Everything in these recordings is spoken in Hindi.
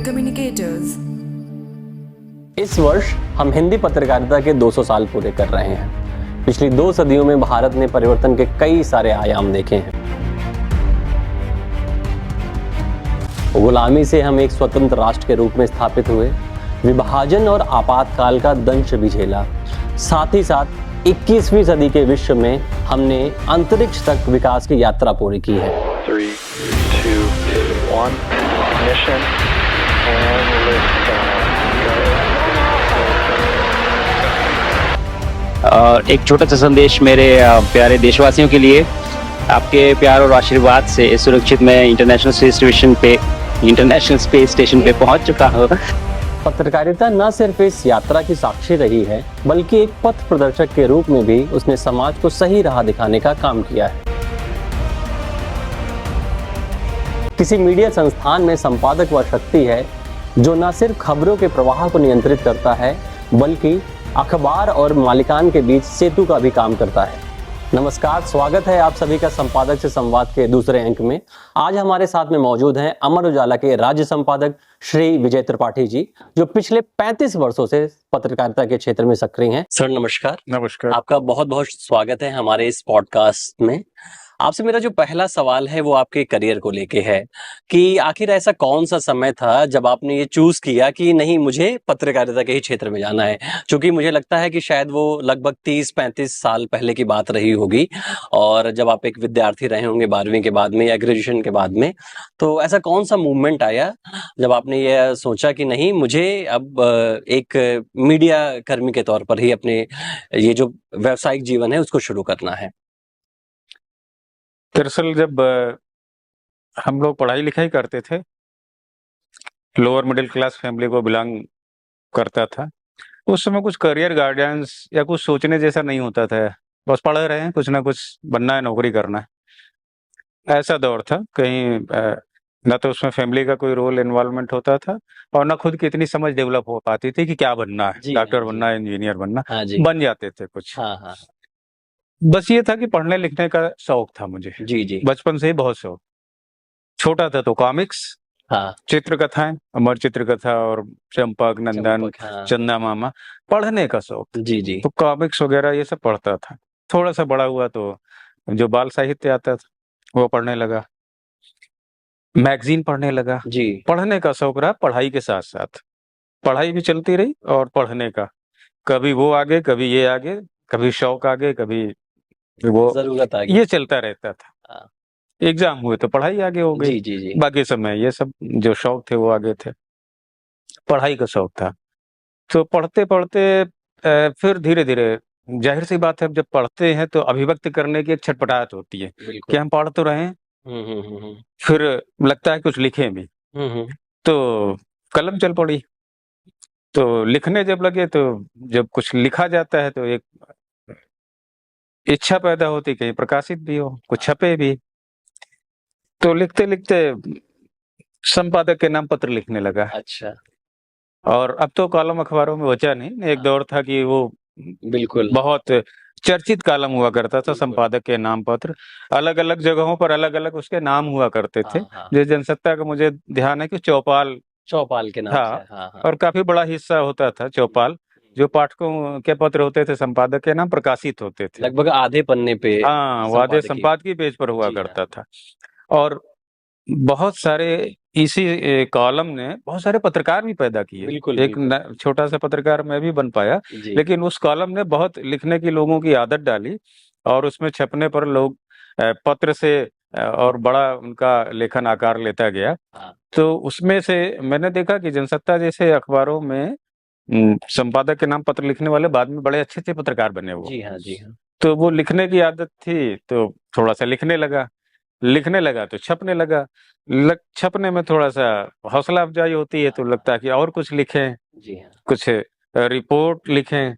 Communicators. इस वर्ष हम हिंदी पत्रकारिता के 200 साल पूरे कर रहे हैं। पिछली 2 सदियों में भारत ने परिवर्तन के कई सारे आयाम देखे हैं। गुलामी से हम एक स्वतंत्र राष्ट्र के रूप में स्थापित हुए, विभाजन और आपातकाल का दंश भी झेला। साथ ही साथ 21वीं सदी के विश्व में हमने अंतरिक्ष तक विकास की यात्रा पूरी की है। 3, 2, 1, ignition and lift और एक छोटा सा संदेश मेरे प्यारे देशवासियों के लिए। आपके प्यार और आशीर्वाद से सुरक्षित मैं इंटरनेशनल स्पेस स्टेशन पे पहुंच चुका हूँ। पत्रकारिता न सिर्फ इस यात्रा की साक्षी रही है, बल्कि एक पथ प्रदर्शक के रूप में भी उसने समाज को सही राह दिखाने का काम किया है। किसी मीडिया संस्थान में संपादक वह शक्ति है जो न सिर्फ खबरों के प्रवाह को नियंत्रित करता है, बल्कि अखबार और मालिकान के बीच सेतु का भी काम करता है। नमस्कार, स्वागत है आप सभी का संपादक से संवाद के दूसरे अंक में। आज हमारे साथ में मौजूद हैं अमर उजाला के राज्य संपादक श्री विजय त्रिपाठी जी, जो पिछले 35 वर्षों से पत्रकारिता के क्षेत्र में सक्रिय हैं। सर नमस्कार। नमस्कार। आपका बहुत बहुत स्वागत है हमारे इस पॉडकास्ट में। आपसे मेरा जो पहला सवाल है वो आपके करियर को लेके है कि आखिर ऐसा कौन सा समय था जब आपने ये चूज किया कि नहीं, मुझे पत्रकारिता के ही क्षेत्र में जाना है। क्योंकि मुझे लगता है कि शायद वो लगभग 30-35 साल पहले की बात रही होगी, और जब आप एक विद्यार्थी रहे होंगे 12वीं के बाद में या ग्रेजुएशन के बाद में, तो ऐसा कौन सा मूवमेंट आया जब आपने ये सोचा कि नहीं, मुझे अब एक मीडिया कर्मी के तौर पर ही अपने ये जो व्यावसायिक जीवन है उसको शुरू करना है। दरअसल जब हम लोग पढ़ाई लिखाई करते थे, लोअर मिडिल क्लास फैमिली को बिलोंग करता था, उस समय कुछ करियर गाइडेंस या कुछ सोचने जैसा नहीं होता था। बस पढ़ रहे हैं, कुछ ना कुछ बनना है, नौकरी करना है, ऐसा दौर था। कहीं न तो उसमें फैमिली का कोई रोल इन्वॉल्वमेंट होता था और न खुद की इतनी समझ डेवलप हो पाती थी कि क्या बनना है, डॉक्टर बनना है, इंजीनियर बनना। बन जाते थे कुछ। हाँ। बस ये था कि पढ़ने लिखने का शौक था मुझे। जी। बचपन से ही बहुत शौक। छोटा था तो कॉमिक्स, चित्रकथाएं, अमर चित्रकथा और चंपक, नंदन, चंदा मामा, पढ़ने का शौक। जी। तो कॉमिक्स वगैरह ये सब पढ़ता था। थोड़ा सा बड़ा हुआ तो जो बाल साहित्य आता था वो पढ़ने लगा, मैगजीन पढ़ने लगा। जी। पढ़ने का शौक रहा, पढ़ाई के साथ साथ पढ़ाई भी चलती रही और पढ़ने का, कभी वो आगे, कभी ये आगे, कभी शौक आगे, कभी वो जरूरत आ गई, ये चलता रहता था। एग्जाम हुए तो पढ़ाई आगे हो गई। जी। बाकी समय ये सब जो शौक थे वो आगे थे। पढ़ाई का शौक था तो पढ़ते पढ़ते फिर धीरे धीरे, जाहिर सी बात है, जब पढ़ते हैं तो अभिव्यक्त करने की एक छटपटाहट होती है कि हम पढ़ तो रहे हैं, फिर लगता है कुछ लिखें भी। तो कलम चल पड़ी। तो लिखने जब लगे तो जब कुछ लिखा जाता है तो एक इच्छा पैदा होती कहीं प्रकाशित भी हो, कुछ छपे भी। तो लिखते लिखते संपादक के नाम पत्र लिखने लगा। अच्छा। और अब तो कॉलम अखबारों में बचा नहीं। एक दौर था कि वो बिल्कुल बहुत चर्चित कॉलम हुआ करता था, संपादक के नाम पत्र। अलग अलग जगहों पर अलग अलग उसके नाम हुआ करते थे। जो जनसत्ता का मुझे ध्यान है कि चौपाल के नाम था। से। और काफी बड़ा हिस्सा होता था चौपाल, जो पाठकों के पत्र होते थे संपादक के नाम प्रकाशित होते थे, लगभग आधे पन्ने पे। हाँ, वो आधे संपादकीय पेज पर हुआ करता था। और बहुत सारे इसी कॉलम ने बहुत सारे पत्रकार भी पैदा किए। एक छोटा सा पत्रकार मैं भी बन पाया, लेकिन उस कॉलम ने बहुत लिखने की लोगों की आदत डाली और उसमें छपने पर लोग पत्र से और बड़ा उनका लेखन आकार लेता गया। तो उसमें से मैंने देखा कि जनसत्ता जैसे अखबारों में संपादक के नाम पत्र लिखने वाले बाद में बड़े अच्छे पत्रकार बने वो। जी हाँ। तो वो लिखने की आदत थी तो थोड़ा सा लिखने लगा तो छपने लगा। छपने में थोड़ा सा हौसला अफजाई होती है तो लगता है कि और कुछ लिखें, कुछ रिपोर्ट लिखें।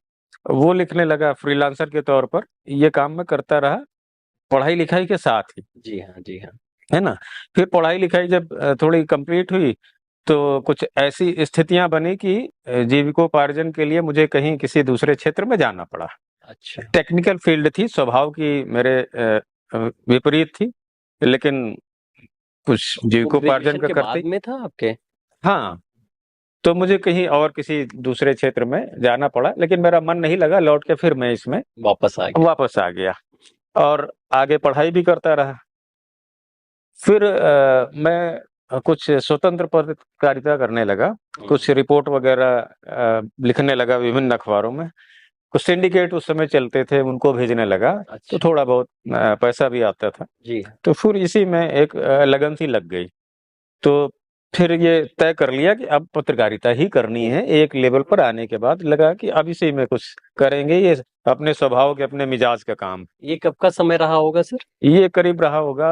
वो लिखने लगा फ्रीलांसर के तौर पर। ये काम मैं करता रहा पढ़ाई लिखाई के साथ ही। जी हाँ। है ना। फिर पढ़ाई लिखाई जब थोड़ी कंप्लीट हुई तो कुछ ऐसी स्थितियां बनी कि जीविकोपार्जन के लिए मुझे कहीं किसी दूसरे क्षेत्र में जाना पड़ा। अच्छा। टेक्निकल फील्ड थी, स्वभाव की मेरे विपरीत थी, लेकिन कुछ जीविकोपार्जन का करते में था आपके। हाँ, तो मुझे कहीं और किसी दूसरे क्षेत्र में जाना पड़ा, लेकिन मेरा मन नहीं लगा, लौट के फिर मैं इसमें वापस आ गया और आगे पढ़ाई भी करता रहा। फिर मैं कुछ स्वतंत्र पत्रकारिता करने लगा, कुछ रिपोर्ट वगैरह लिखने लगा विभिन्न अखबारों में, कुछ सिंडिकेट उस समय चलते थे, उनको भेजने लगा। तो थोड़ा बहुत पैसा भी आता था जी। तो फिर इसी में एक लगन सी लग गई। तो फिर ये तय कर लिया कि अब पत्रकारिता ही करनी है। एक लेवल पर आने के बाद लगा कि अब इसी में कुछ करेंगे, ये अपने स्वभाव के, अपने मिजाज का काम। ये कब का समय रहा होगा सर? ये करीब रहा होगा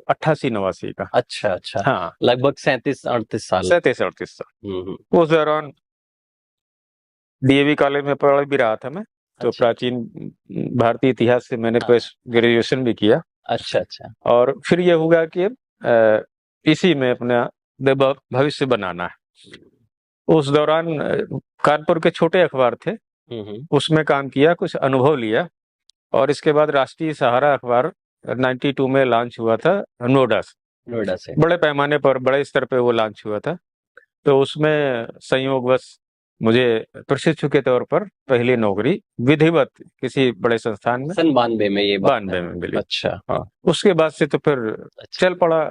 88-89 का। अच्छा अच्छा। हाँ, लगभग 37-38 साल। 37-38 साल। उस दौरान डीएवी कॉलेज में पढ़ भी रहा था मैं। तो अच्छा। प्राचीन भारतीय इतिहास से मैंने पोस्ट ग्रेजुएशन भी किया। अच्छा अच्छा। और फिर ये हुआ कि इसी में अपना भविष्य बनाना है। उस दौरान कानपुर के छोटे अखबार थे, उसमें काम किया, कुछ अनुभव लिया। और इसके बाद राष्ट्रीय सहारा अखबार 92 में लॉन्च हुआ था नोएडा से। बड़े पैमाने पर, बड़े स्तर पे वो लॉन्च हुआ था। तो उसमें संयोगवश मुझे प्रशिक्षु के तौर पर पहली नौकरी विधिवत किसी बड़े संस्थान में सन 92 में, ये 92 में मिली। अच्छा। हाँ, उसके बाद से तो फिर चल पड़ा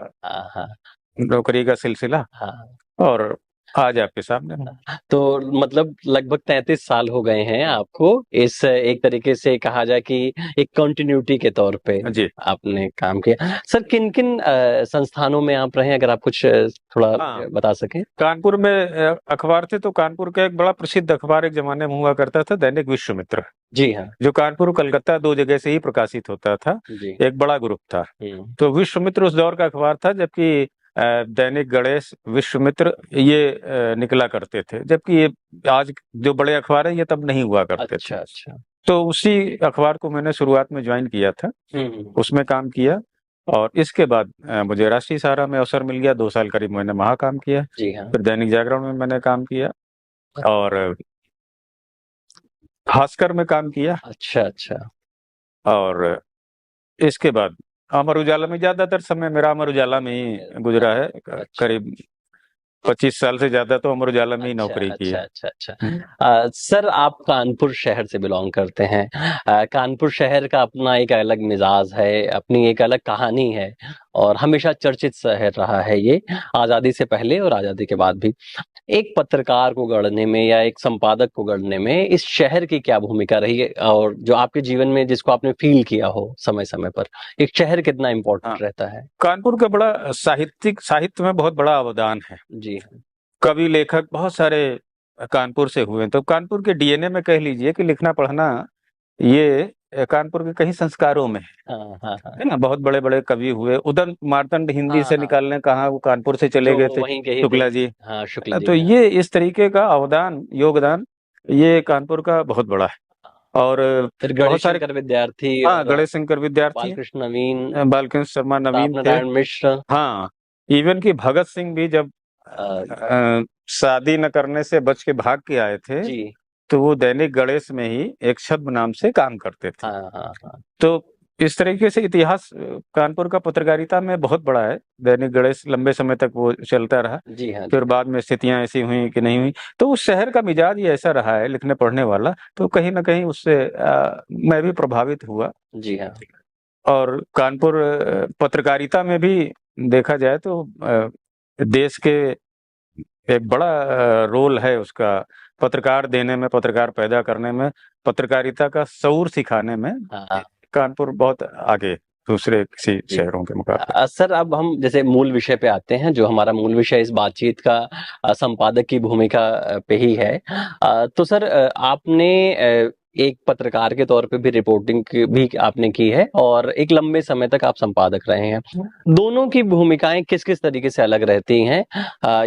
नौकरी का सिलसिला। और आज आपके सामने तो मतलब लगभग 33 साल हो गए हैं आपको, इस एक तरीके से कहा जाए कि एक कंटिन्यूटी के तौर पे जी आपने काम किया। सर किन किन संस्थानों में आप रहे, अगर आप कुछ थोड़ा बता सकें? कानपुर में अखबार थे तो कानपुर का एक बड़ा प्रसिद्ध अखबार एक जमाने में हुआ करता था, दैनिक विश्वामित्र। जी हाँ। जो कानपुर कलकत्ता 2 जगह से ही प्रकाशित होता था। एक बड़ा ग्रुप था। तो विश्वामित्र उस दौर का अखबार था, जबकि दैनिक गणेश, विश्वामित्र ये निकला करते थे। जबकि ये आज जो बड़े अखबार हैं ये तब नहीं हुआ करते थे। अच्छा। तो उसी अखबार को मैंने शुरुआत में ज्वाइन किया था, उसमें काम किया। और इसके बाद मुझे राष्ट्रीय सहारा में अवसर मिल गया, 2 साल करीब मैंने वहां काम किया। जी हाँ। फिर दैनिक जागरण में मैंने काम किया और भास्कर में काम किया। अच्छा। और इसके बाद अमर उजाला में, ज्यादातर समय मेरा अमर उजाला में ही गुजरा है। करीब 25 साल से ज्यादा तो अमर उजाला में ही नौकरी की है। अच्छा। सर आप कानपुर शहर से बिलोंग करते हैं। कानपुर शहर का अपना एक अलग मिजाज है, अपनी एक अलग कहानी है और हमेशा चर्चित शहर रहा है ये, आजादी से पहले और आजादी के बाद भी। एक पत्रकार को गढ़ने में या एक संपादक को गढ़ने में इस शहर की क्या भूमिका रही है, और जो आपके जीवन में जिसको आपने फील किया हो समय समय पर, एक शहर कितना इम्पोर्टेंट रहता है? कानपुर का बड़ा साहित्य में बहुत बड़ा अवदान है। जी। कवि लेखक बहुत सारे कानपुर से हुए। तो कानपुर के डीएनए में कह लीजिए कि लिखना पढ़ना ये कानपुर के कई संस्कारों में है ना। बहुत बड़े बड़े कवि हुए, उदंत मार्तंड हिंदी से निकालने कहा, वो कानपुर से चले गए थे, शुक्ला जी। तो ये इस तरीके का योगदान ये कानपुर का बहुत बड़ा है। और फिर बहुत सारे विद्यार्थी, गणेश शंकर विद्यार्थी, बालकृष्ण नवीन, बालकृष्ण शर्मा नवीन थे, मिश्र। हाँ, इवन की भगत सिंह भी जब शादी न करने से बच के भाग के आए थे जी। तो वो दैनिक गणेश में ही एक छद्म नाम से काम करते थे। तो इस तरीके से इतिहास कानपुर का पत्रकारिता में बहुत बड़ा है। दैनिक गणेश लंबे समय तक वो चलता रहा। जी हाँ। फिर बाद में स्थितियां ऐसी हुई कि नहीं हुई, तो उस शहर का मिजाज ही ऐसा रहा है, लिखने पढ़ने वाला, तो कहीं ना कहीं उससे मैं भी प्रभावित हुआ। जी हाँ। और कानपुर पत्रकारिता में भी देखा जाए तो देश के एक बड़ा रोल है उसका, पत्रकार देने में, पत्रकार पैदा करने में, पत्रकारिता का शऊर सिखाने में कानपुर बहुत आगे दूसरे किसी शहरों के मुकाबले। सर अब हम जैसे मूल विषय पे आते हैं, जो हमारा मूल विषय इस बातचीत का संपादक की भूमिका पे ही है। तो सर आपने एक पत्रकार के तौर पे भी रिपोर्टिंग भी आपने की है और एक लंबे समय तक आप संपादक रहे हैं। दोनों की भूमिकाएं किस किस तरीके से अलग रहती हैं,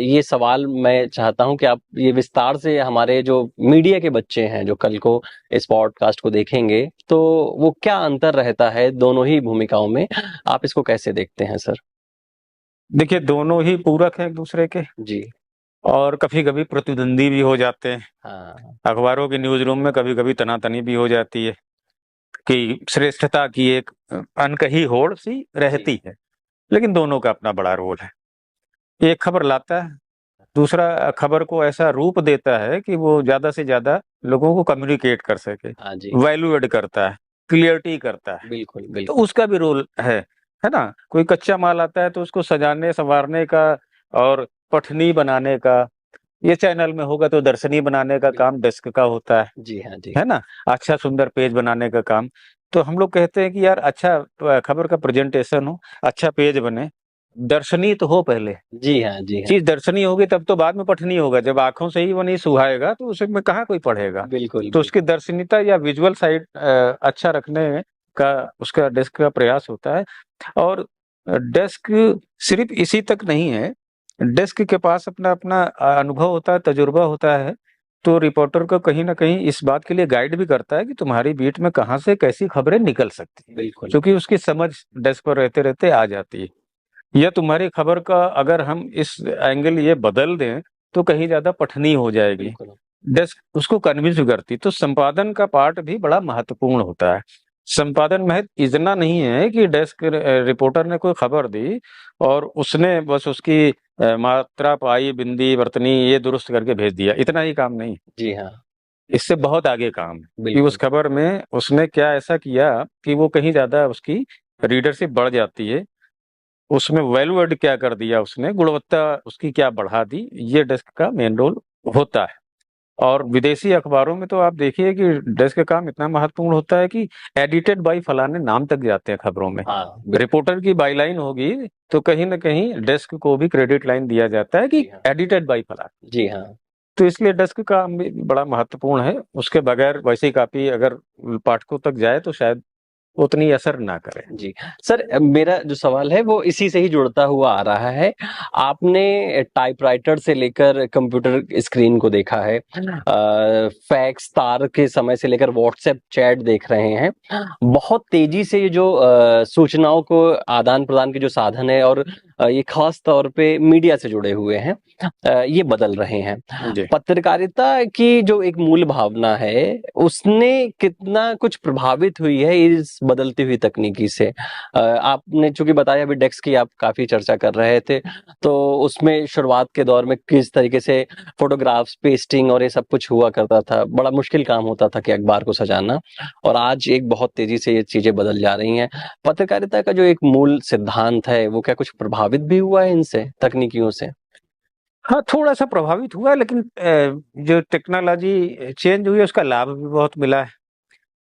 ये सवाल मैं चाहता हूं कि आप ये विस्तार से, हमारे जो मीडिया के बच्चे हैं जो कल को इस पॉडकास्ट को देखेंगे, तो वो क्या अंतर रहता है दोनों ही भूमिकाओं में, आप इसको कैसे देखते हैं सर? देखिए, दोनों ही पूरक हैं एक दूसरे के जी, और कभी कभी प्रतिद्वंदी भी हो जाते हैं। अखबारों के न्यूज रूम में कभी कभी तनातनी भी हो जाती है कि श्रेष्ठता की एक अनकही होड़ सी रहती है, लेकिन दोनों का अपना बड़ा रोल है। एक खबर लाता है, दूसरा खबर को ऐसा रूप देता है कि वो ज़्यादा से ज़्यादा लोगों को कम्युनिकेट कर सके, हाँ जी, वैल्यू एड करता है, क्लियरिटी करता है, बिल्कुल, तो बिल्कुल। उसका भी रोल है ना? कोई कच्चा माल आता है तो उसको सजाने-सँवारने का और पठनी बनाने का, ये चैनल में होगा तो दर्शनी बनाने का काम डेस्क का होता जी हाँ, जी। है ना? अच्छा सुंदर पेज बनाने का काम। तो हम लोग कहते हैं कि यार अच्छा खबर का प्रेज़ेंटेशन हो, अच्छा पेज बने, दर्शनीय तो हो पहले। जी हाँ, जी हाँ। चीज़ दर्शनीय होगी तब तो बाद में पठनीय होगा, जब आँखों से ही वो नहीं सुहाएगा तो उसमें कहाँ कोई पढ़ेगा। बिल्कुल, तो उसकी बिल्कुल। दर्शनीयता या विज़ुअल साइड अच्छा रखने का उसका डेस्क का प्रयास होता है। और डेस्क सिर्फ़ इसी तक नहीं है, डेस्क के पास अपना-अपना अनुभव होता है, तजुर्बा होता है, तो रिपोर्टर को कहीं न कहीं इस बात के लिए गाइड भी करता है कि तुम्हारी बीट में कहाँ से कैसी खबरें निकल सकती हैं, बिल्कुल, क्योंकि उसकी समझ डेस्क पर रहते-रहते आ जाती है। या तुम्हारी खबर का अगर हम इस एंगल ये बदल दें, तो कहीं ज़्यादा पठनीय हो जाएगी। बिल्कुल। डेस्क उसको कन्विंस भी करती, तो संपादन का पार्ट भी बड़ा महत्वपूर्ण होता है। संपादन महज़ इतना नहीं है कि डेस्क रिपोर्टर ने कोई खबर दी और उसने बस उसकी मात्रा, पाई, बिंदी, वर्तनी ये दुरुस्त करके भेज दिया, इतना ही काम नहीं। जी हाँ, इससे बहुत आगे काम है कि उस बिल्कुल। खबर में उसने क्या ऐसा किया कि वो कहीं ज़्यादा उसकी रीडरशिप बढ़ जाती है। उसमें वैल्यू ऐड क्या कर दिया उसने, गुणवत्ता उसकी क्या बढ़ा दी, ये डेस्क का मेन रोल होता है। और विदेशी अखबारों में तो आप देखिए कि डेस्क का काम इतना महत्वपूर्ण होता है कि एडिटेड बाय फलाने नाम तक जाते हैं खबरों में। हाँ, बिल्कुल। रिपोर्टर की बायलाइन होगी, तो कहीं न कहीं डेस्क को भी क्रेडिट लाइन दिया जाता है कि जी हाँ। एडिटेड बाय फलाना। जी हाँ। तो इसलिए डेस्क का काम भी बड़ा महत्वपूर्ण है। उसके बगैर वैसी कॉपी अगर पाठकों तक जाए तो शायद उतनी असर ना करे। जी। सर मेरा जो सवाल है वो इसी से ही जुड़ता हुआ आ रहा है। आपने टाइपराइटर से लेकर कंप्यूटर स्क्रीन को देखा है। फैक्स तार के समय से लेकर व्हाट्सएप चैट देख रहे हैं। बहुत तेज़ी से ये जो सूचनाओं को आदान-प्रदान के जो साधन है और ये ख़ास तौर पे मीडिया से जुड़े हुए हैं, ये बदल रहे हैं। जी। पत्रकारिता की जो एक मूल भावना है, उसने कितना कुछ प्रभावित हुई है इस बदलती हुई तकनीकी से? आपने चूँकि बताया अभी डेस्क की आप काफ़ी चर्चा कर रहे थे, तो उसमें शुरुआत के दौर में किस तरीके से फ़ोटोग्राफ्स, पेस्टिंग और ये सब कुछ हुआ करता था। बड़ा मुश्किल काम होता था कि अखबार को सजाना और आज एक बहुत तेज़ी से ये चीज़ें बदल जा रही हैं। पत्रकारिता का जो एक मूल सिद्धांत है, वो क्या कुछ प्रभावित भी हुआ है इनसे, तकनीकियों से? हाँ, थोड़ा-सा प्रभावित हुआ लेकिन जो टेक्नोलॉजी चेंज हुई है उसका लाभ भी बहुत मिला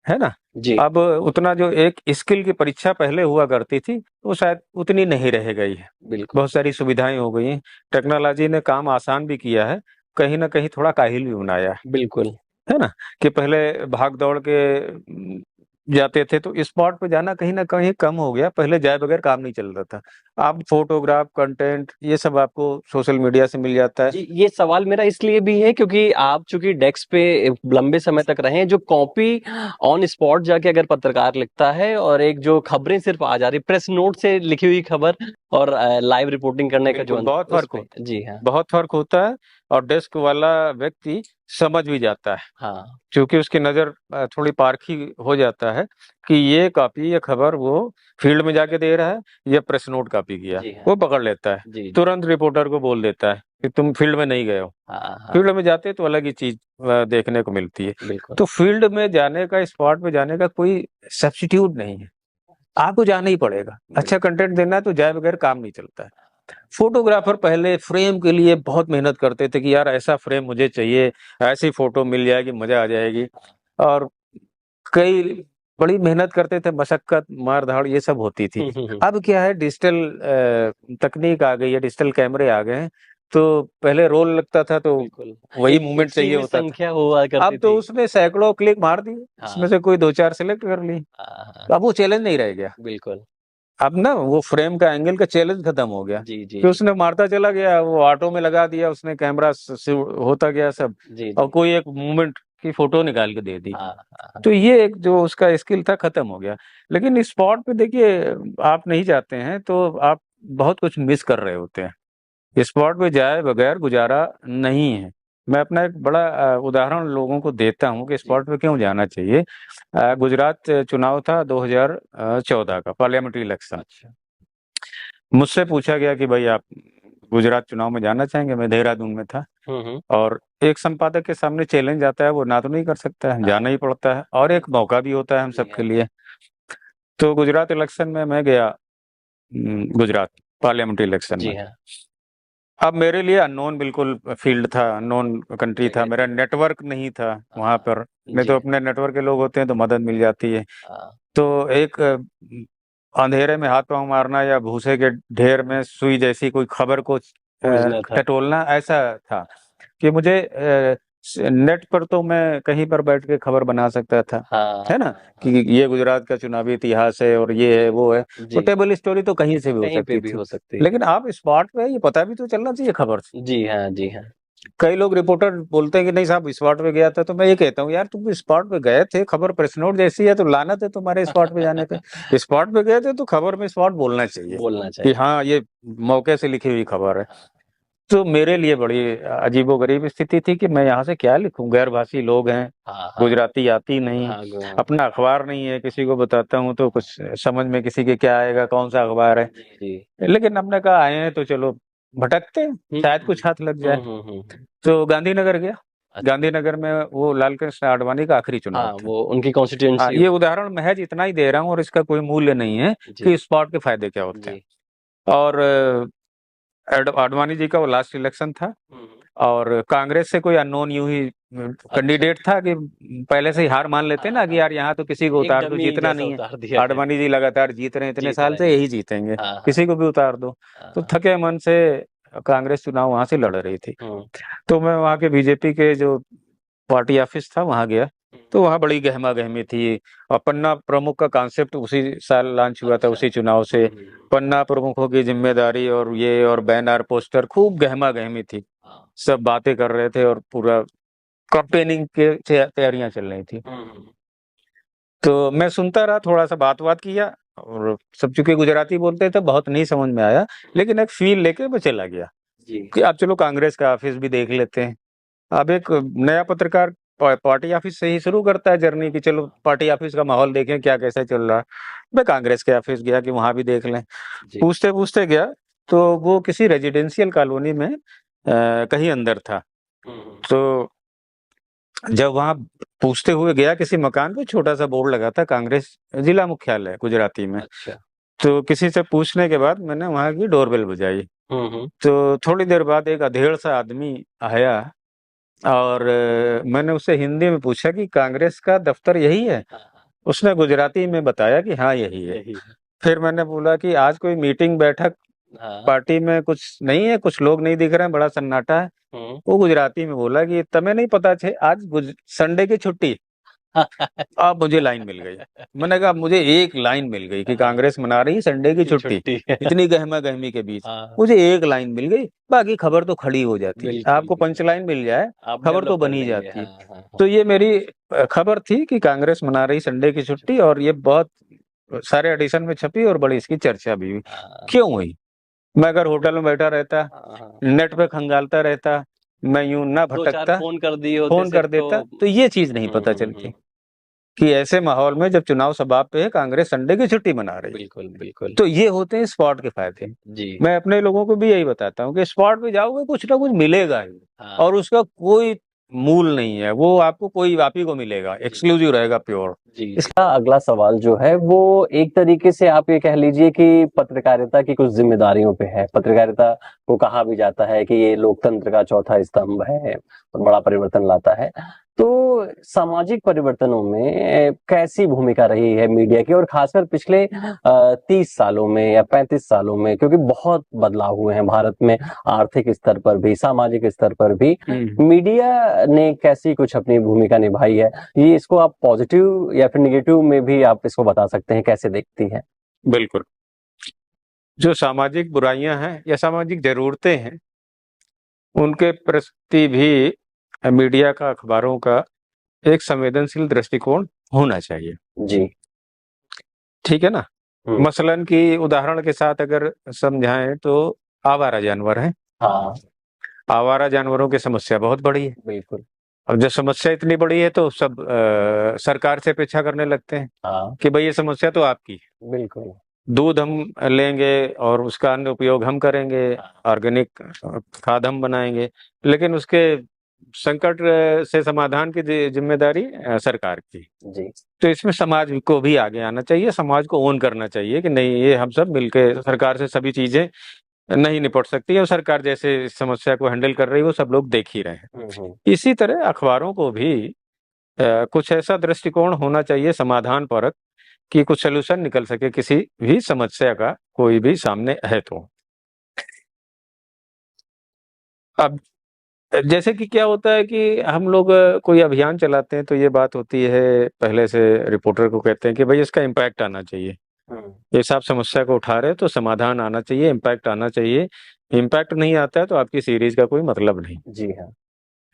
है ना? जी, अब उतना जो एक स्किल की परीक्षा पहले हुआ करती थी, वो शायद उतनी नहीं रह गई है। बिल्कुल। बहुत सारी सुविधाएँ हो गई हैं, टेक्नोलॉजी ने काम आसान भी किया है, कहीं न कहीं थोड़ा काहिल भी बनाया बिल्कुल। है ना? कि पहले भाग-दौड़ के जाते थे तो स्पॉट पे जाना कहीं न कहीं कम हो गया, पहले जाए बगैर काम नहीं चल रहा था। अब फ़ोटोग्राफ, कंटेंट ये सब आपको सोशल मीडिया से मिल जाता है। जी, ये सवाल मेरा इसलिए भी है क्योंकि आप चूँकि डेस्क पे लंबे समय तक रहे हैं, जो कॉपी ऑन स्पॉट जाके अगर पत्रकार लिखता है और एक जो खबरें सिर्फ़ आ जा रही प्रेस नोट से लिखी हुई खबर और लाइव रिपोर्टिंग करने का जो बिल्कुल, अंतर है उसमें जी हाँ। बहुत फ़र्क होता है और डेस्क वाला व्यक्ति समझ भी जाता है। हाँ, चूँकि उसकी नज़र थोड़ी पारखी हो जाता है कि ये कॉपी या खबर वो फील्ड में जाके दे रहा है या प्रेस नोट कॉपी किया, जी हाँ। वो पकड़ लेता है। जी, जी। तुरंत रिपोर्टर को बोल देता है कि तुम फील्ड में नहीं गए हो। हाँ, हाँ, फील्ड में जाते तो अलग ही चीज़ देखने को मिलती है। बिल्कुल, तो फील्ड में जाने का, स्पॉट पे जाने का कोई सब्स्टिट्यूट नहीं है। आपको जाना ही पड़ेगा। अच्छा बिल्कुल। कंटेंट देना है तो जाए बगैर काम नहीं चलता है। फ़ोटोग्राफ़र पहले फ्रेम के लिए बहुत मेहनत करते थे कि यार ऐसा फ्रेम मुझे चाहिए, ऐसी फ़ोटो मिल जाएगी, मज़ा आ जाएगी और कई बड़ी मेहनत करते थे, मशक्कत, मार-धाड़ ये सब होती थी। हुँ, हुँ, हुँ। अब क्या है डिजिटल तकनीक आ गई है, डिजिटल कैमरे आ गए हैं, तो पहले रोल लगता था तो बिल्कुल, वही एक मूवमेंट चाहिए सीमित होता था। संख्या हुआ अब करती तो थी। उसमें सैकड़ों क्लिक मार दिए, उसमें हाँ, से कोई 2-4 सेलेक्ट कर ली। हाँ, हाँ, अब वो चैलेंज नहीं रह गया। बिल्कुल। अब ना वो फ्रेम का एंगल का चैलेंज खत्म हो गया, जी, जी, कि जी। उसने मारता चला गया, वो ऑटो में लगा दिया उसने कैमरा से होता गया सब जी, और जी। कोई एक मूवमेंट की फ़ोटो निकाल के दे दी। हाँ, हाँ, हाँ। तो ये एक जो उसका स्किल था खत्म हो गया। लेकिन स्पॉट पे देखिए आप नहीं जाते हैं तो आप बहुत कुछ मिस कर रहे होते हैं। स्पॉट पे जाए बगैर गुज़ारा नहीं है। मैं अपना एक बड़ा उदाहरण लोगों को देता हूँ कि जी, स्पॉट पे क्यों जाना चाहिए। गुजरात चुनाव था 2014 का पार्लियामेंट्री इलेक्शन। अच्छा। मुझसे पूछा गया कि भाई आप गुजरात चुनाव में जाना चाहेंगे। मैं देहरादून में था हम्म। और एक संपादक के सामने चैलेंज आता है, वो ना तो नहीं कर सकता है, जाना ही पड़ता है और एक मौका भी होता है हम सबके लिए। तो गुजरात इलेक्शन में मैं गया, गुजरात पार्लियामेंट्री इलेक्शन जी में। हाँ। अब मेरे लिए अननोन बिल्कुल फील्ड था, अननोन कंट्री था, मेरा नेटवर्क नहीं था वहां पर। नहीं जी तो अपने नेटवर्क के लोग होते हैं तो मदद मिल जाती है। हाँ, तो एक अंधेरे में हाथ पांव मारना या भूसे के ढेर में सुई जैसी कोई खबर को खोजना था। टटोलना, ऐसा था कि मुझे नेट पर तो मैं कहीं पर बैठ के खबर बना सकता था, हाँ है ना, कि ये गुजरात का चुनावी इतिहास है और ये है वो है। तो जी, टेबल स्टोरी तो कहीं से भी हो कहीं पे सकती भी थी, हो सकती है। लेकिन आप स्पॉट पे ये पता भी तो चलना चाहिए खबर से। जी हाँ, जी हाँ। कई लोग रिपोर्टर बोलते हैं कि नहीं साहब स्पॉट पे गया था, तो मैं ये कहता हूँ यार तुम स्पॉट पे गए थे, खबर प्रेस नोट जैसी है तो लानत है तुम्हारे स्पॉट पे जाने पे। स्पॉट पे गए थे तो खबर में स्पॉट बोलना चाहिए बोलना कि चाहिए। हाँ ये मौके से लिखी हुई खबर है। तो मेरे लिए बड़ी अजीबोगरीब स्थिति थी कि मैं यहाँ से क्या लिखूं, गैर भाषी लोग हैं, हाँ हाँ गुजराती आती नहीं, हाँ अपना अखबार नहीं है, किसी को बताता हूँ तो कुछ समझ में किसी के क्या आएगा, कौन सा अखबार है। जी। लेकिन हमने कहा आए हैं तो चलो भटकते हैं, शायद कुछ हाथ लग जाए। तो गांधीनगर गया। अच्छा। गांधीनगर में वो लाल कृष्ण आडवाणी का आखिरी चुनाव हाँ, था। वो उनकी हाँ, कॉन्स्टिट्यूएंसी। ये उदाहरण महज इतना ही दे रहा हूँ और इसका कोई मूल्य नहीं है जी कि स्पॉट के फायदे क्या होते हैं। जी। और आडवाणी जी का वो लास्ट इलेक्शन था हम्म, और कांग्रेस से कोई अननोन यूं ही कैंडिडेट था कि पहले से ही हार मान लेते हैं ना कि यार यहाँ तो किसी को एक उतार दो, डमी जीतना जैसा नहीं है। उतार दिया है। आडवाणी जी लगातार जीत रहे हैं, इतने जीत साल से रहे यही जीतेंगे, हैं। हाँ हाँ किसी को भी उतार दो। तो हाँ। थके मन से कांग्रेस चुनाव वहां से लड़ रही थी। हम्म, तो मैं वहां के बीजेपी के जो पार्टी ऑफिस था वहां गया, तो वहां बड़ी गहमा गहमी थी। और पन्ना प्रमुख का कॉन्सेप्ट उसी साल लॉन्च हुआ था, अच्छा। उसी चुनाव से। पन्ना प्रमुखों की जिम्मेदारी और ये और बैनर पोस्टर, खूब गहमा गहमी थी। हाँ। सब बातें कर रहे थे और पूरा कैंपेनिंग के तैयारियां चल रही थी। तो मैं सुनता रहा, थोड़ा सा बात किया और सब चूंकि गुजराती बोलते थे बहुत नहीं समझ में आया, लेकिन एक फील लेके मैं चला गया जी कि आप चलो कांग्रेस का ऑफिस भी देख लेते हैं। अब एक नया पत्रकार पार्टी ऑफिस से ही शुरू करता है जर्नी कि चलो पार्टी ऑफिस का माहौल देखें क्या कैसा चल रहा है। मैं कांग्रेस के ऑफिस गया कि वहां भी देख लें। जी। पूछते पूछते गया तो वो किसी रेजिडेंशियल कॉलोनी में कहीं अंदर था। तो जब वहां पूछते हुए गया किसी मकान पे, छोटा सा बोर्ड लगा था कांग्रेस जिला मुख्यालय गुजराती में। अच्छा। तो किसी से पूछने के बाद मैंने वहां की डोरबेल बजाई। तो थोड़ी देर बाद एक अधेड़ सा आदमी आया और मैंने उससे हिंदी में पूछा कि कांग्रेस का दफ्तर यही है? उसने गुजराती में बताया कि हाँ यही है। यही है। फिर मैंने बोला कि आज कोई मीटिंग बैठक हाँ। पार्टी में कुछ नहीं है, कुछ लोग नहीं दिख रहे हैं, बड़ा सन्नाटा है। वो गुजराती में बोला कि तमें नहीं पता छे आज संडे की छुट्टी। अब मुझे लाइन मिल गई। मैंने कहा मुझे एक लाइन मिल गई कि कांग्रेस मना रही है संडे की छुट्टी। है। इतनी गहमा गहमी के बीच हाँ, मुझे एक लाइन मिल गई, बाकी खबर तो खड़ी हो जाती है। बिल्कुल आपको बिल्कुल। पंच लाइन मिल जाए, आप खबर तो डेवलप कर बनी लेंगे। जाती है। हाँ हाँ तो ये मेरी खबर थी कि कांग्रेस मना रही संडे की छुट्टी, और ये बहुत सारे एडिशन में छपी और बड़ी इसकी चर्चा भी हुई। हाँ क्यों हुई? मैं अगर होटल में बैठा रहता, हाँ। नेट पे खंगालता रहता, मैं यूं ना दो चार भटकता, फोन कर दिए होते फोन कर सिर्फ देता, तो ये चीज नहीं पता चलती कि ऐसे माहौल में जब चुनाव सभा पे है कांग्रेस संडे की छुट्टी मना रही है। बिल्कुल बिल्कुल। तो ये होते हैं स्पॉट के फायदे। जी मैं अपने लोगों को भी यही बताता हूँ कि स्पॉट पे जाओगे कुछ ना कुछ मिलेगा ही, हाँ। और उसका कोई मूल नहीं है, वो आपको कोई आप ही को मिलेगा, एक्सक्लूसिव रहेगा, प्योर। जी। इसका अगला सवाल जो है वो एक तरीके से आप ये कह लीजिए कि पत्रकारिता की कुछ जिम्मेदारियों पे है। पत्रकारिता को कहा भी जाता है कि ये लोकतंत्र का चौथा स्तंभ है और बड़ा परिवर्तन लाता है। तो सामाजिक परिवर्तनों में कैसी भूमिका रही है मीडिया की, और खासकर पिछले 30 सालों में या 35 सालों में, क्योंकि बहुत बदलाव हुए हैं भारत में, आर्थिक स्तर पर भी, सामाजिक स्तर पर भी मीडिया ने कैसी कुछ अपनी भूमिका निभाई है? ये इसको आप पॉजिटिव या फिर नेगेटिव में भी आप इसको बता सकते हैं, कैसे देखती हैं? बिल्कुल। जो सामाजिक बुराइयां हैं या सामाजिक जरूरतें हैं, उनके प्रति भी मीडिया का, अखबारों का एक संवेदनशील दृष्टिकोण होना चाहिए। जी। ठीक है ना? मसलन की उदाहरण के साथ अगर समझाएं तो आवारा जानवर हैं। हाँ आवारा जानवरों की समस्या बहुत बड़ी है। बिल्कुल। अब जब समस्या इतनी बड़ी है तो सब सरकार से अपेक्षा करने लगते हैं हाँ कि भाई ये समस्या तो आपकी है। बिल्कुल। दूध हम लेंगे और उसका अन्य उपयोग हम करेंगे, ऑर्गेनिक खाद हम बनाएंगे, लेकिन उसके संकट से समाधान की जिम्मेदारी सरकार की। जी। तो इसमें समाज को भी आगे आना चाहिए, समाज को ओन करना चाहिए कि नहीं, ये हम सब मिलके, सरकार से सभी चीजें नहीं निपट सकती है और सरकार जैसे इस समस्या को हैंडल कर रही है वो सब लोग देख ही रहे हैं। इसी तरह अखबारों को भी कुछ ऐसा दृष्टिकोण होना चाहिए समाधान परक कि कुछ सलूशन निकल सके किसी भी समस्या का, कोई भी सामने है तो। अब जैसे कि क्या होता है कि हम लोग कोई अभियान चलाते हैं तो ये बात होती है, पहले से रिपोर्टर को कहते हैं कि भाई इसका इम्पैक्ट आना चाहिए, जैसे आप समस्या को उठा रहे हो तो समाधान आना चाहिए, इम्पैक्ट आना चाहिए। इम्पैक्ट नहीं आता है तो आपकी सीरीज का कोई मतलब नहीं, जी हाँ।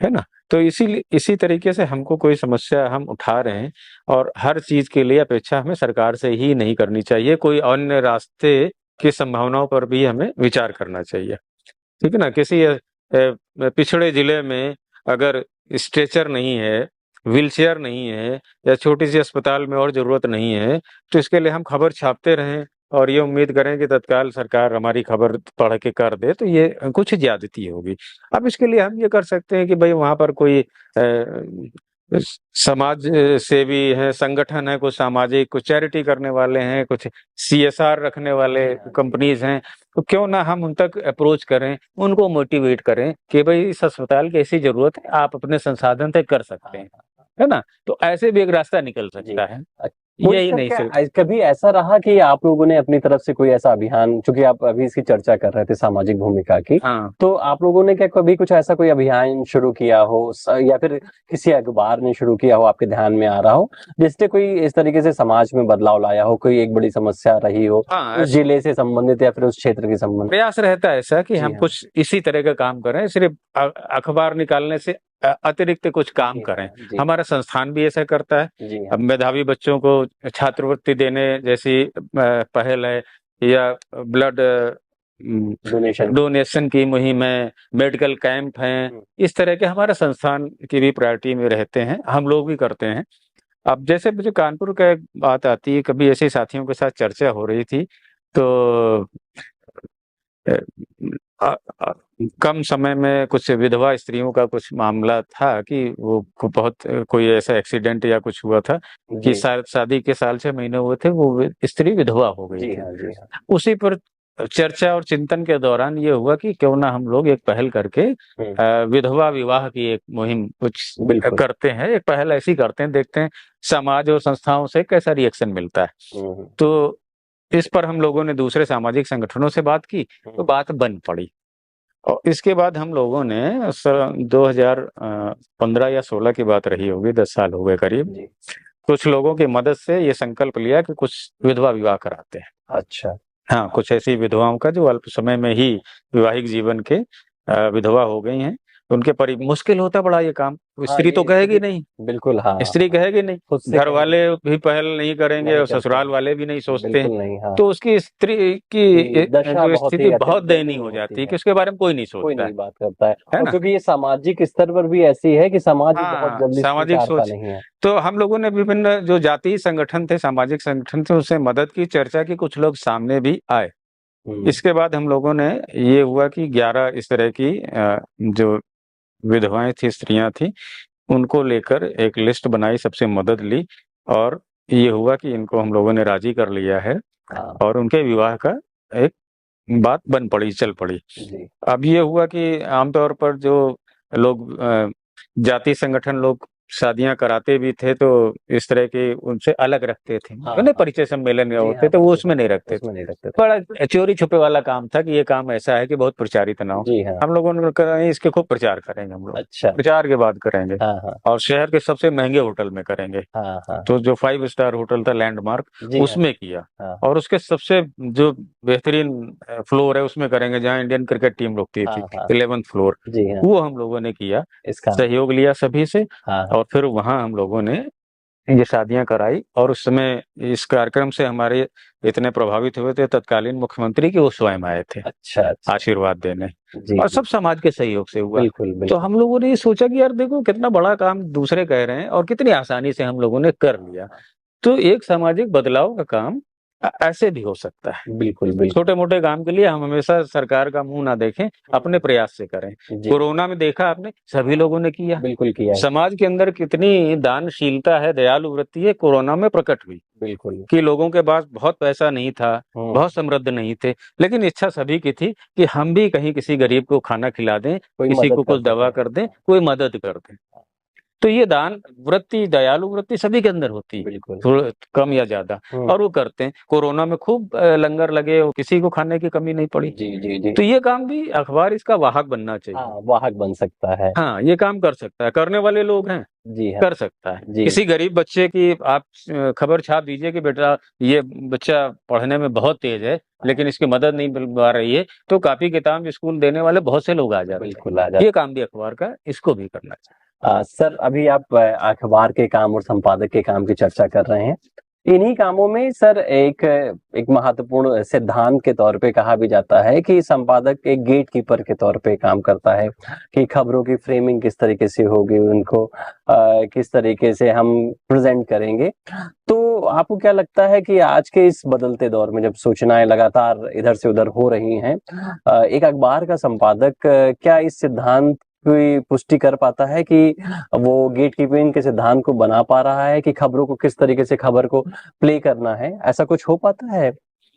है ना। तो इसी तरीके से हमको कोई समस्या हम उठा रहे हैं और हर चीज के लिए अपेक्षा हमें सरकार से ही नहीं करनी चाहिए, कोई अन्य रास्ते की संभावनाओं पर भी हमें विचार करना चाहिए, ठीक है ना। किसी पिछड़े जिले में अगर स्ट्रेचर नहीं है, व्हीलचेयर नहीं है या छोटी सी अस्पताल में और जरूरत नहीं है, तो इसके लिए हम खबर छापते रहें और ये उम्मीद करें कि तत्काल सरकार हमारी खबर पढ़ के कर दे, तो ये कुछ ज्यादती होगी। अब इसके लिए हम ये कर सकते हैं कि भाई वहां पर कोई समाज सेवी है, संगठन है, कुछ सामाजिक, कुछ चैरिटी करने वाले हैं, कुछ सीएसआर रखने वाले कंपनीज हैं, तो क्यों ना हम उन तक अप्रोच करें, उनको मोटिवेट करें कि भाई इस अस्पताल की ऐसी जरूरत है, आप अपने संसाधन तक कर सकते हैं, है ना। तो ऐसे भी एक रास्ता निकल सकता है, यही नहीं सिर्फ। कभी ऐसा रहा कि आप लोगों ने अपनी तरफ से कोई ऐसा अभियान, चूंकि आप अभी इसकी चर्चा कर रहे थे सामाजिक भूमिका की, हाँ। तो आप लोगों ने क्या कभी कुछ ऐसा कोई अभियान शुरू किया हो या फिर किसी अखबार ने शुरू किया हो, आपके ध्यान में आ रहा हो, जिससे कोई इस तरीके से समाज में बदलाव लाया हो, कोई एक बड़ी समस्या रही हो उस जिले से संबंधित या फिर उस क्षेत्र के संबंधित? प्रयास रहता है ऐसा कि हम कुछ इसी तरह का काम करें, सिर्फ अखबार निकालने से अतिरिक्त कुछ काम करें। हमारा संस्थान भी ऐसा करता है। अब मेधावी बच्चों को छात्रवृत्ति देने जैसी पहल है, या ब्लड डोनेशन की मुहिम है, मेडिकल कैंप हैं, इस तरह के हमारे संस्थान की भी प्रायोरिटी में रहते हैं, हम लोग भी करते हैं। अब जैसे मुझे कानपुर का एक बात आती है, कभी ऐसे साथियों के साथ चर्चा हो रही थी, तो कम समय में कुछ विधवा स्त्रियों का कुछ मामला था कि वो बहुत कोई ऐसा एक्सीडेंट या कुछ हुआ था कि शादी के साल 6 महीने हुए थे, वो स्त्री विधवा हो गई थी। उसी पर चर्चा और चिंतन के दौरान ये हुआ कि क्यों ना हम लोग एक पहल करके विधवा विवाह की एक मुहिम कुछ करते हैं, एक पहल ऐसी करते हैं, देखते हैं समाज और संस्थाओं से कैसा रिएक्शन मिलता है। तो इस पर हम लोगों ने दूसरे सामाजिक संगठनों से बात की, तो बात बन पड़ी। और इसके बाद हम लोगों ने 2015 या 16 की बात रही होगी, 10 साल हो गए करीब, कुछ लोगों की मदद से ये संकल्प लिया कि कुछ विधवा विवाह कराते हैं। अच्छा। हाँ, कुछ ऐसी विधवाओं का जो अल्प समय में ही वैवाहिक जीवन के विधवा हो गई हैं, उनके मुश्किल होता बड़ा ये काम। स्त्री तो कहेगी नहीं, बिल्कुल, हाँ, स्त्री कहेगी नहीं, घर वाले भी पहल नहीं करेंगे और ससुराल वाले भी नहीं सोचते हैं, हाँ। तो उसकी स्त्री की स्थिति बहुत दयनीय हो जाती है कि उसके बारे में कोई नहीं सोचता, कोई नहीं बात करता है क्योंकि ये सामाजिक स्तर पर भी ऐसी है कि समाज बहुत जल्दी सामाजिक सोच नहीं है। तो हम लोगों ने विभिन्न जो जातीय संगठन थे, सामाजिक संगठन थे, उससे मदद की, चर्चा की, कुछ लोग सामने भी आए। इसके बाद हम लोगों ने ये हुआ कि 11 इस तरह की जो विधवाएं थी, स्त्रियां थी, उनको लेकर एक लिस्ट बनाई, सबसे मदद ली और ये हुआ कि इनको हम लोगों ने राजी कर लिया है और उनके विवाह का एक बात बन पड़ी, चल पड़ी। अब ये हुआ कि आमतौर पर जो लोग जाति संगठन लोग शादियां कराते भी थे तो इस तरह के उनसे अलग रखते थे, परिचय सम्मेलन होते तो वो उसमें नहीं रखते थे। बड़ा चोरी छुपे वाला काम था कि ये काम ऐसा है कि बहुत प्रचारित ना हो। हम लोगों ने कहा इसके खूब प्रचार करेंगे हम लोग। अच्छा। प्रचार के बाद करेंगे और शहर के सबसे महंगे होटल में करेंगे। तो जो 5 स्टार होटल था लैंडमार्क, उसमें किया और उसके सबसे जो बेहतरीन फ्लोर है उसमें करेंगे जहाँ इंडियन क्रिकेट टीम रुकती थी, 11th फ्लोर, वो हम लोगों ने किया, सहयोग लिया सभी से और फिर वहां हम लोगों ने ये शादियां कराई। और उस समय इस कार्यक्रम से हमारे इतने प्रभावित हुए थे तत्कालीन मुख्यमंत्री कि वो स्वयं आए थे। अच्छा। आशीर्वाद देने, और सब समाज के सहयोग से हुआ। बिल्कुल। तो हम लोगों ने ये सोचा कि यार देखो कितना बड़ा काम दूसरे कह रहे हैं और कितनी आसानी से हम लोगों ने कर लिया। तो एक सामाजिक बदलाव का काम ऐसे भी हो सकता है। बिल्कुल, बिल्कुल। छोटे मोटे काम के लिए हम हमेशा सरकार का मुंह ना देखें, अपने प्रयास से करें। जी, कोरोना में देखा आपने, सभी लोगों ने किया। बिल्कुल किया है। समाज के अंदर कितनी दानशीलता है, दयालु वृत्ति है, कोरोना में प्रकट हुई बिल्कुल। कि लोगों के पास बहुत पैसा नहीं था, हुँ, बहुत समृद्ध नहीं थे, लेकिन इच्छा सभी की थी कि हम भी कहीं किसी गरीब को खाना खिला दें, कोई किसी मदद को कर कुछ दवा सके। कर दें, कोई मदद कर दें। तो ये दान वृत्ति, दयालु वृत्ति सभी के अंदर होती है, बिल्कुल। थोड़ा कम या ज़्यादा, हुँ। और वो करते हैं। कोरोना में खूब लंगर लगे और किसी को खाने की कमी नहीं पड़ी। जी, जी, जी। तो ये काम भी अखबार इसका वाहक बनना चाहिए। हाँ, वाहक बन सकता है। हाँ, ये काम कर सकता है, करने वाले लोग हैं, जी हाँ, कर सकता है। जी। किसी गरीब बच्चे की आप खबर छाप दीजिए कि बेटा ये बच्चा पढ़ने में बहुत तेज़ है, लेकिन इसकी मदद नहीं मिल पा रही है, तो कॉपी किताब स्कूल देने वाले बहुत से लोग आ जाते बिल्कुल आ हैं। जाता ये काम भी अखबार का, इसको भी करना चाहिए। सर अभी आप अखबार के काम और संपादक के काम की चर्चा कर रहे हैं। इन्हीं कामों में सर एक महत्वपूर्ण सिद्धांत के तौर पे कहा भी जाता है कि संपादक एक गेटकीपर के तौर पे काम करता है कि खबरों की फ्रेमिंग किस तरीके से होगी, उनको किस तरीके से हम प्रेजेंट करेंगे। तो आपको क्या लगता है कि आज के इस बदलते दौर में जब सूचनाएं लगातार इधर से उधर हो रही हैं, एक अखबार का संपादक क्या इस सिद्धांत की पुष्टि कर पाता है कि वो गेट कीपिंग के सिद्धांत को बना पा रहा है कि खबरों को किस तरीके से खबर को प्ले करना है? ऐसा कुछ हो पाता है?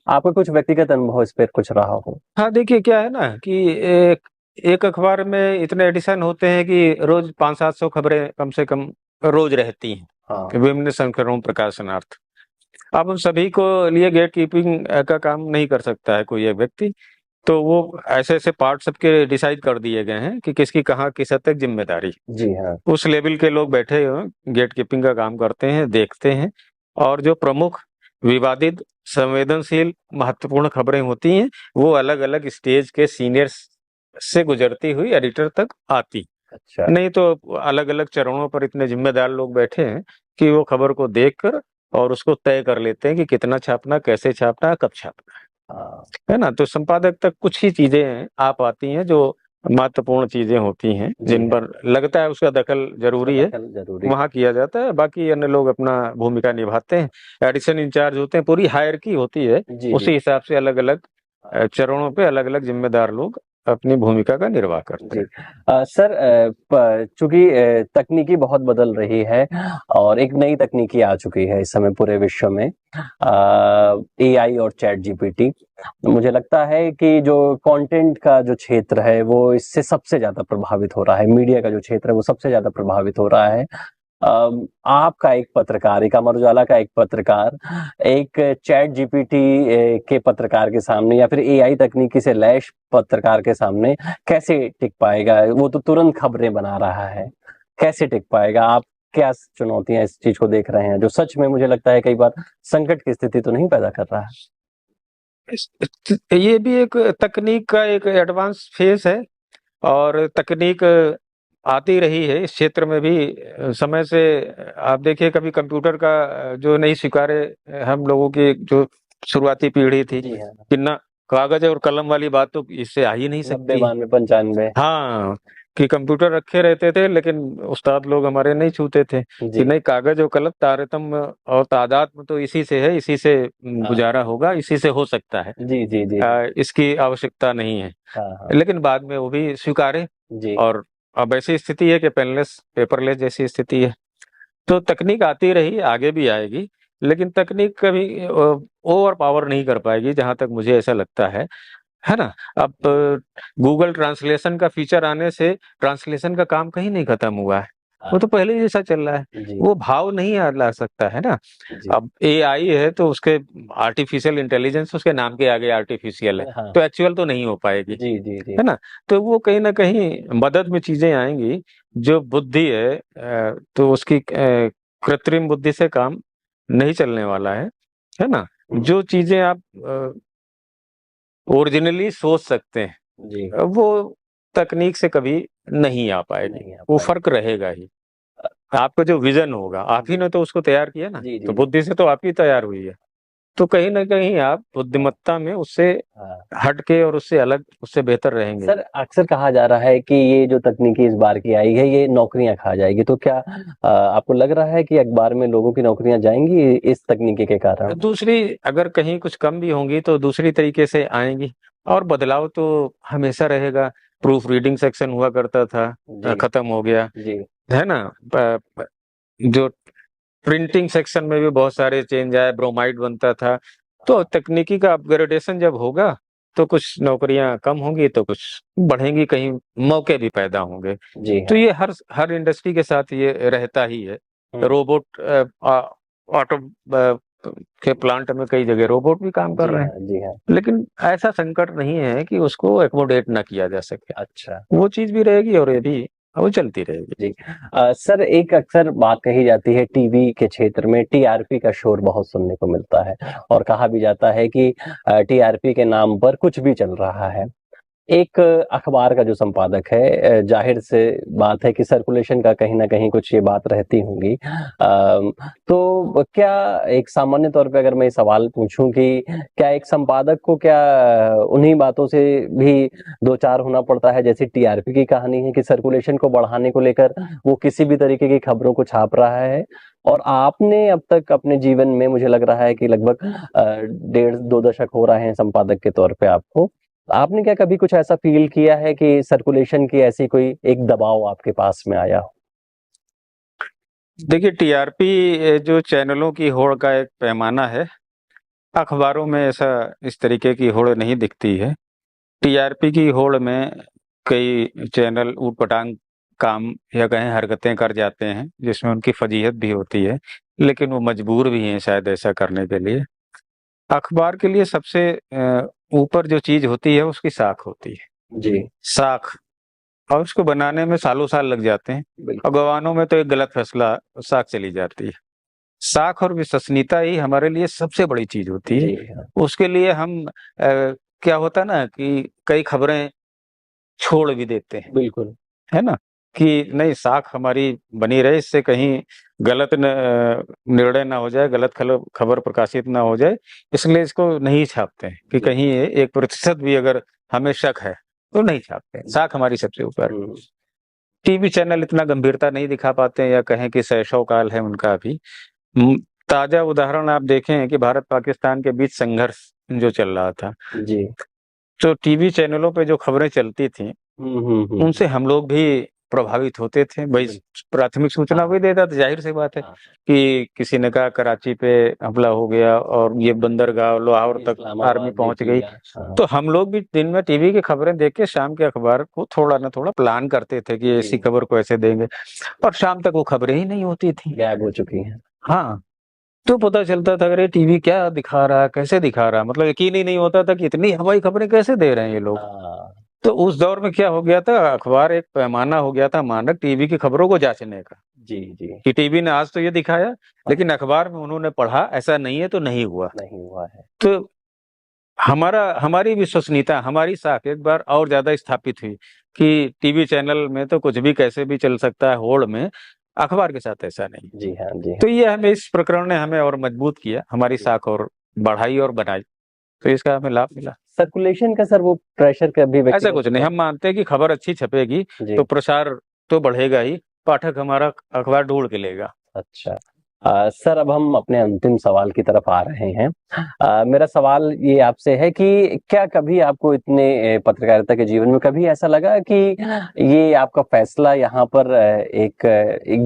आपका कुछ व्यक्तिगत अनुभव इस पे कुछ रहा हो? हाँ, देखिए क्या है ना कि एक एक अखबार में इतने एडिशन होते हैं कि रोज़ 500-700 खबरें कम से कम रोज़ रहती हैं, हाँ, विभिन्न संस्करणों प्रकाशनार्थ। अब उन सभी को लिए गेट कीपिंग का काम नहीं कर सकता है कोई एक व्यक्ति। तो वो ऐसे-ऐसे पार्ट सबके डिसाइड कर दिए गए हैं कि किसकी कहाँ किस हद तक ज़िम्मेदारी। जी हाँ, उस लेवल के लोग बैठे हुए गेट कीपिंग का काम करते हैं, देखते हैं, और जो प्रमुख, विवादित, संवेदनशील, महत्वपूर्ण खबरें होती हैं, वो अलग-अलग स्टेज के सीनियर्स से गुजरती हुई एडिटर तक आती। अच्छा। नहीं तो अलग-अलग चरणों पर इतने ज़िम्मेदार लोग बैठे हैं कि वो खबर को देखकर और उसको तय कर लेते हैं कि कितना छापना, कैसे छापना, कब छापना हाँ, है ना? तो संपादक तक कुछ ही चीज़ें आ पाती हैं जो महत्वपूर्ण चीज़ें होती हैं, जी जिन हाँ, पर लगता है उसका दखल ज़रूरी है, दखल ज़रूरी। वहाँ किया जाता है, बाकी अन्य लोग अपना भूमिका निभाते हैं। एडिशन इंचार्ज होते हैं, पूरी हायरार्की होती है, जी, उसी जी। हिसाब से अलग-अलग चरणों पे अलग-अलग ज़िम्मेदार लोग अपनी भूमिका का निर्वाह करते जी। हैं। सर चूँकि तकनीकी बहुत बदल रही है और एक नई तकनीकी आ चुकी है इस समय पूरे विश्व में, एआई और चैट जीपीटी। मुझे लगता है कि जो कंटेंट का जो क्षेत्र है वो इससे सबसे ज़्यादा प्रभावित हो रहा है, मीडिया का जो क्षेत्र है वो सबसे ज़्यादा प्रभावित हो रहा है। आपका एक पत्रकार, एक अमर उजाला का एक पत्रकार, एक चैट जीपीटी के पत्रकार के सामने या फिर एआई तकनीकी से लैस पत्रकार के सामने कैसे टिक पाएगा? वो तो तुरंत खबरें बना रहा है, कैसे टिक पाएगा? आप क्या चुनौतियाँ इस चीज़ को देख रहे हैं, जो सच में मुझे लगता है कई बार संकट की स्थिति तो नहीं पैदा कर रहा है? ये भी एक तकनीक का एक एडवांस फेज़ है, और तकनीक आती रही है इस क्षेत्र में भी समय से। आप देखिए कभी कंप्यूटर का जो नहीं स्वीकारे हम लोगों की जो शुरुआती पीढ़ी थी, जी हाँ, कि ना कागज़ और कलम वाली बात तो इससे आ ही नहीं 90, सकती। 92, 95 हाँ, कि कंप्यूटर रखे रहते थे, लेकिन उस्ताद लोग हमारे नहीं छूते थे जी, कि नहीं, कागज़ और कलम तारतम्य और तादाद में तो इसी से है, इसी से हाँ, गुज़ारा होगा, इसी से हो सकता है। जी, जी, जी। इसकी आवश्यकता नहीं है। हाँ, हाँ, लेकिन बाद में वो भी स्वीकारे, जी, और अब ऐसी स्थिति है कि पेनलेस, पेपरलेस जैसी स्थिति है। तो तकनीक आती रही, आगे भी आएगी, लेकिन तकनीक कभी ओवर पावर नहीं कर पाएगी, जहाँ तक मुझे ऐसा लगता है ना? अब गूगल ट्रांसलेशन का फीचर आने से ट्रांसलेशन का काम कहीं नहीं खत्म हुआ है। वो तो पहले ही जैसा चल रहा है। जी, वो भाव नहीं ला सकता है ना? जी, अब एआई है तो उसके आर्टिफिशियल इंटेलिजेंस उसके नाम के आगे आर्टिफिशियल है, हाँ, तो एक्चुअल तो नहीं हो पाएगी, जी, जी, जी, है ना? तो वो कहीं न कहीं मदद में चीज़ें आएँगी, जो बुद्धि है तो उसकी कृत्रिम बुद्धि से काम नहीं चलने वाला है ना? जो चीज़ें आप ओरिजिनली सोच सकते हैं, जी, वो तकनीक से कभी नहीं आ पाएगी, नहीं आ वो पाए। फ़र्क रहेगा ही। आपका जो विज़न होगा, आप ही ने तो उसको तैयार किया ना, जी, तो जी, बुद्धि से तो आप ही तैयार हुई है। तो कहीं न कहीं आप बुद्धिमत्ता में उससे हाँ। हट के और उससे अलग, उससे बेहतर रहेंगे। सर अक्सर कहा जा रहा है कि ये जो तकनीकी इस बार की आई है ये नौकरियां खा जाएगी, तो क्या आपको लग रहा है कि अखबार में लोगों की नौकरियां जाएंगी इस तकनीकी के कारण? दूसरी अगर कहीं कुछ कम भी होंगी तो दूसरी तरीके से आएँगी, और बदलाव तो हमेशा रहेगा। प्रूफ रीडिंग सेक्शन हुआ करता था, जी खत्म हो गया, जी है ना? प प जो प्रिंटिंग सेक्शन में भी बहुत सारे चेंज आए, ब्रोमाइड बनता था। तो तकनीकी का अपग्रेडेशन जब होगा, तो कुछ नौकरियाँ कम होंगी, तो कुछ बढ़ेंगी, कहीं मौके भी पैदा होंगे। जी तो हाँ। ये हर इंडस्ट्री के साथ ये रहता ही है। रोबोट ऑटो के प्लांट में कई जगह रोबोट भी काम कर जी रहे हाँ। हैं, जी हाँ। लेकिन ऐसा संकट नहीं है कि उसको एक्कोमोडेट ना किया जा सके। अच्छा। वो चीज़ भी रहेगी और ये भी वो चलती रहेगी। जी। सर एक अक्सर बात कही जाती है टीवी के क्षेत्र में टीआरपी का शोर बहुत सुनने को मिलता है और कहा भी जाता है कि टीआरपी के नाम पर कुछ भी चल रहा है। एक अखबार का जो संपादक है, जाहिर से बात है कि सर्कुलेशन का कहीं न कहीं कुछ ये बात रहती होंगी। तो क्या एक सामान्य तौर पे अगर मैं ये सवाल पूछूँ कि क्या एक संपादक को क्या उन्हीं बातों से भी दो-चार होना पड़ता है जैसे टीआरपी की कहानी है कि सर्कुलेशन को बढ़ाने को लेकर वो किसी भी तरीके की खबरों को छाप रहा है? और आपने अब तक अपने जीवन में मुझे लग रहा है कि लगभग डेढ़ 2 दशक हो रहे हैं संपादक के तौर पे आपको। आपने क्या कभी कुछ ऐसा फ़ील किया है कि सर्कुलेशन की ऐसी कोई एक दबाव आपके पास में आया हो? देखिए, टीआरपी जो चैनलों की होड़ का एक पैमाना है, अखबारों में ऐसा इस तरीके की होड़ नहीं दिखती है। टीआरपी की होड़ में कई चैनल ऊट-पटांग काम या कहें हरकतें कर जाते हैं, जिसमें उनकी फ़जीहत भी होती है, लेकिन वो मजबूर भी हैं शायद ऐसा करने के लिए। अखबार के लिए सबसे ऊपर जो चीज़ होती है, उसकी साख होती है। जी, साख, और उसको बनाने में सालों-साल लग जाते हैं, और बिल्कुल। गवानों में तो एक गलत फैसला साख चली जाती है। साख और विश्वसनीयता ही हमारे लिए सबसे बड़ी चीज़ होती है। जी हाँ, उसके लिए हम क्या होता है ना कि कई खबरें छोड़ भी देते हैं, बिल्कुल। है ना? कि नहीं, साख हमारी बनी रहे, इससे कहीं गलत निर्णय ना हो जाए, गलत खबर प्रकाशित ना हो जाए, इसलिए इसको नहीं छापते हैं कि जी। कहीं 1% भी अगर हमें शक है, तो नहीं छापते हैं। साख हमारी सबसे ऊपर। हुँ, टीवी चैनल इतना गंभीरता नहीं दिखा पाते हैं, या कहें कि शैशव काल है उनका अभी। ताज़ा उदाहरण आप देखें कि भारत-पाकिस्तान के बीच संघर्ष जो चल रहा था, जी। तो टीवी चैनलों पे जो खबरें चलती थीं, हुँ, हुँ, हुँ। उनसे हम लोग भी प्रभावित होते थे। भई, बिल प्राथमिक सूचना हाँ, वही देता था, ज़ाहिर-सी बात है हाँ। कि किसी ने कहा कराची पे हमला हो गया और ये बंदरगाह लाहौर तक आर्मी इस्लामाबाद ये पहुँच गई। किया। हाँ, तो हम लोग भी दिन में टीवी की खबरें देख के शाम के अखबार को थोड़ा ना थोड़ा प्लान करते थे कि ऐसी जी, खबर को ऐसे देंगे, और शाम तक वो खबरें ही नहीं होती थीं। गायब हो चुकी हैं। हाँ, तो पता चलता था अरे टीवी क्या दिखा रहा है, कैसे दिखा रहा है, मतलब यकीन ही नहीं होता था कि इतनी हवाई खबरें कैसे दे रहे हैं ये लोग। हाँ, तो उस दौर में क्या हो गया था, अखबार एक पैमाना हो गया था मानक टीवी की खबरों को जाँचने का, जी, जी। कि टीवी ने आज तो ये दिखाया, हाँ, लेकिन अखबार में उन्होंने पढ़ा ऐसा नहीं है तो नहीं हुआ। नहीं हुआ है। तो हमारी विश्वसनीयता, हमारी साख एक बार और ज़्यादा स्थापित हुई कि टीवी चैनल में तो कुछ भी कैसे भी चल सकता है होड़ में, अखबार के साथ ऐसा नहीं। जी हाँ, जी हाँ। तो ये हमें इस प्रकरण ने हमें और मजबूत किया, हमारी जी। साख और बढ़ाई और बनाई, तो इसका हमें लाभ मिला। सर्कुलेशन का सर वो प्रेशर कभी ऐसा व्यक्तिगत कुछ नहीं, तौर हम मानते हैं कि खबर अच्छी छपेगी, जी, तो प्रसार तो बढ़ेगा ही, पाठक हमारा अखबार ढूँढ के लेगा। अच्छा। सर अब हम अपने अंतिम सवाल की तरफ आ रहे हैं। मेरा सवाल ये आपसे है कि क्या कभी आपको इतने पत्रकारिता के जीवन में कभी ऐसा लगा कि ये आपका फैसला यहाँ पर एक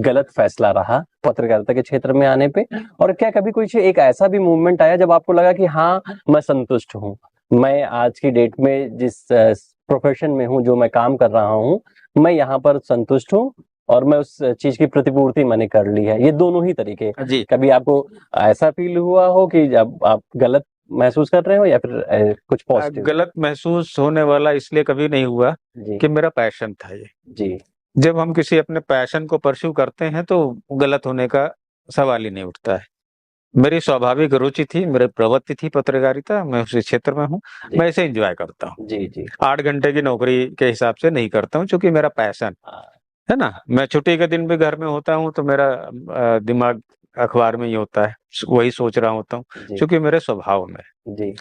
गलत फैसला रहा पत्रकारिता के क्षेत्र में आने पे? और क्या कभी कुछ एक ऐसा भी मूवमेंट आया जब आपको लगा कि हाँ, मैं संतुष्ट हूँ, मैं आज की डेट में जिस प्रोफेशन में हूँ, जो मैं काम कर रहा हूँ, मैं यहाँ पर संतुष्ट हूँ और मैं उस चीज़ की प्रतिपूर्ति मैंने कर ली है। ये दोनों ही तरीके। जी। कभी आपको ऐसा फ़ील हुआ हो कि जब आप गलत महसूस कर रहे हो या फिर कुछ पॉज़िटिव? गलत महसूस होने वाला इसलिए कभी नहीं हुआ जी, कि मेरा पैशन था ये। जी, जब हम किसी अपने पैशन को परस्यू करते हैं तो गलत होने का सवाल ही नहीं उठता है। मेरी स्वाभाविक रुचि थी, मेरी प्रवृत्ति थी पत्रकारिता, मैं उसी क्षेत्र में हूँ, जी, मैं इसे एन्जॉय करता हूँ। जी, जी। 8 घंटे की नौकरी के हिसाब से नहीं करता हूँ, चूँकि मेरा पैशन हाँ, है ना? मैं छुट्टी के दिन भी घर में होता हूँ तो मेरा दिमाग अखबार में ही होता है, वही सोच रहा होता हूँ, जी क्योंकि मेरे स्वभाव में। जी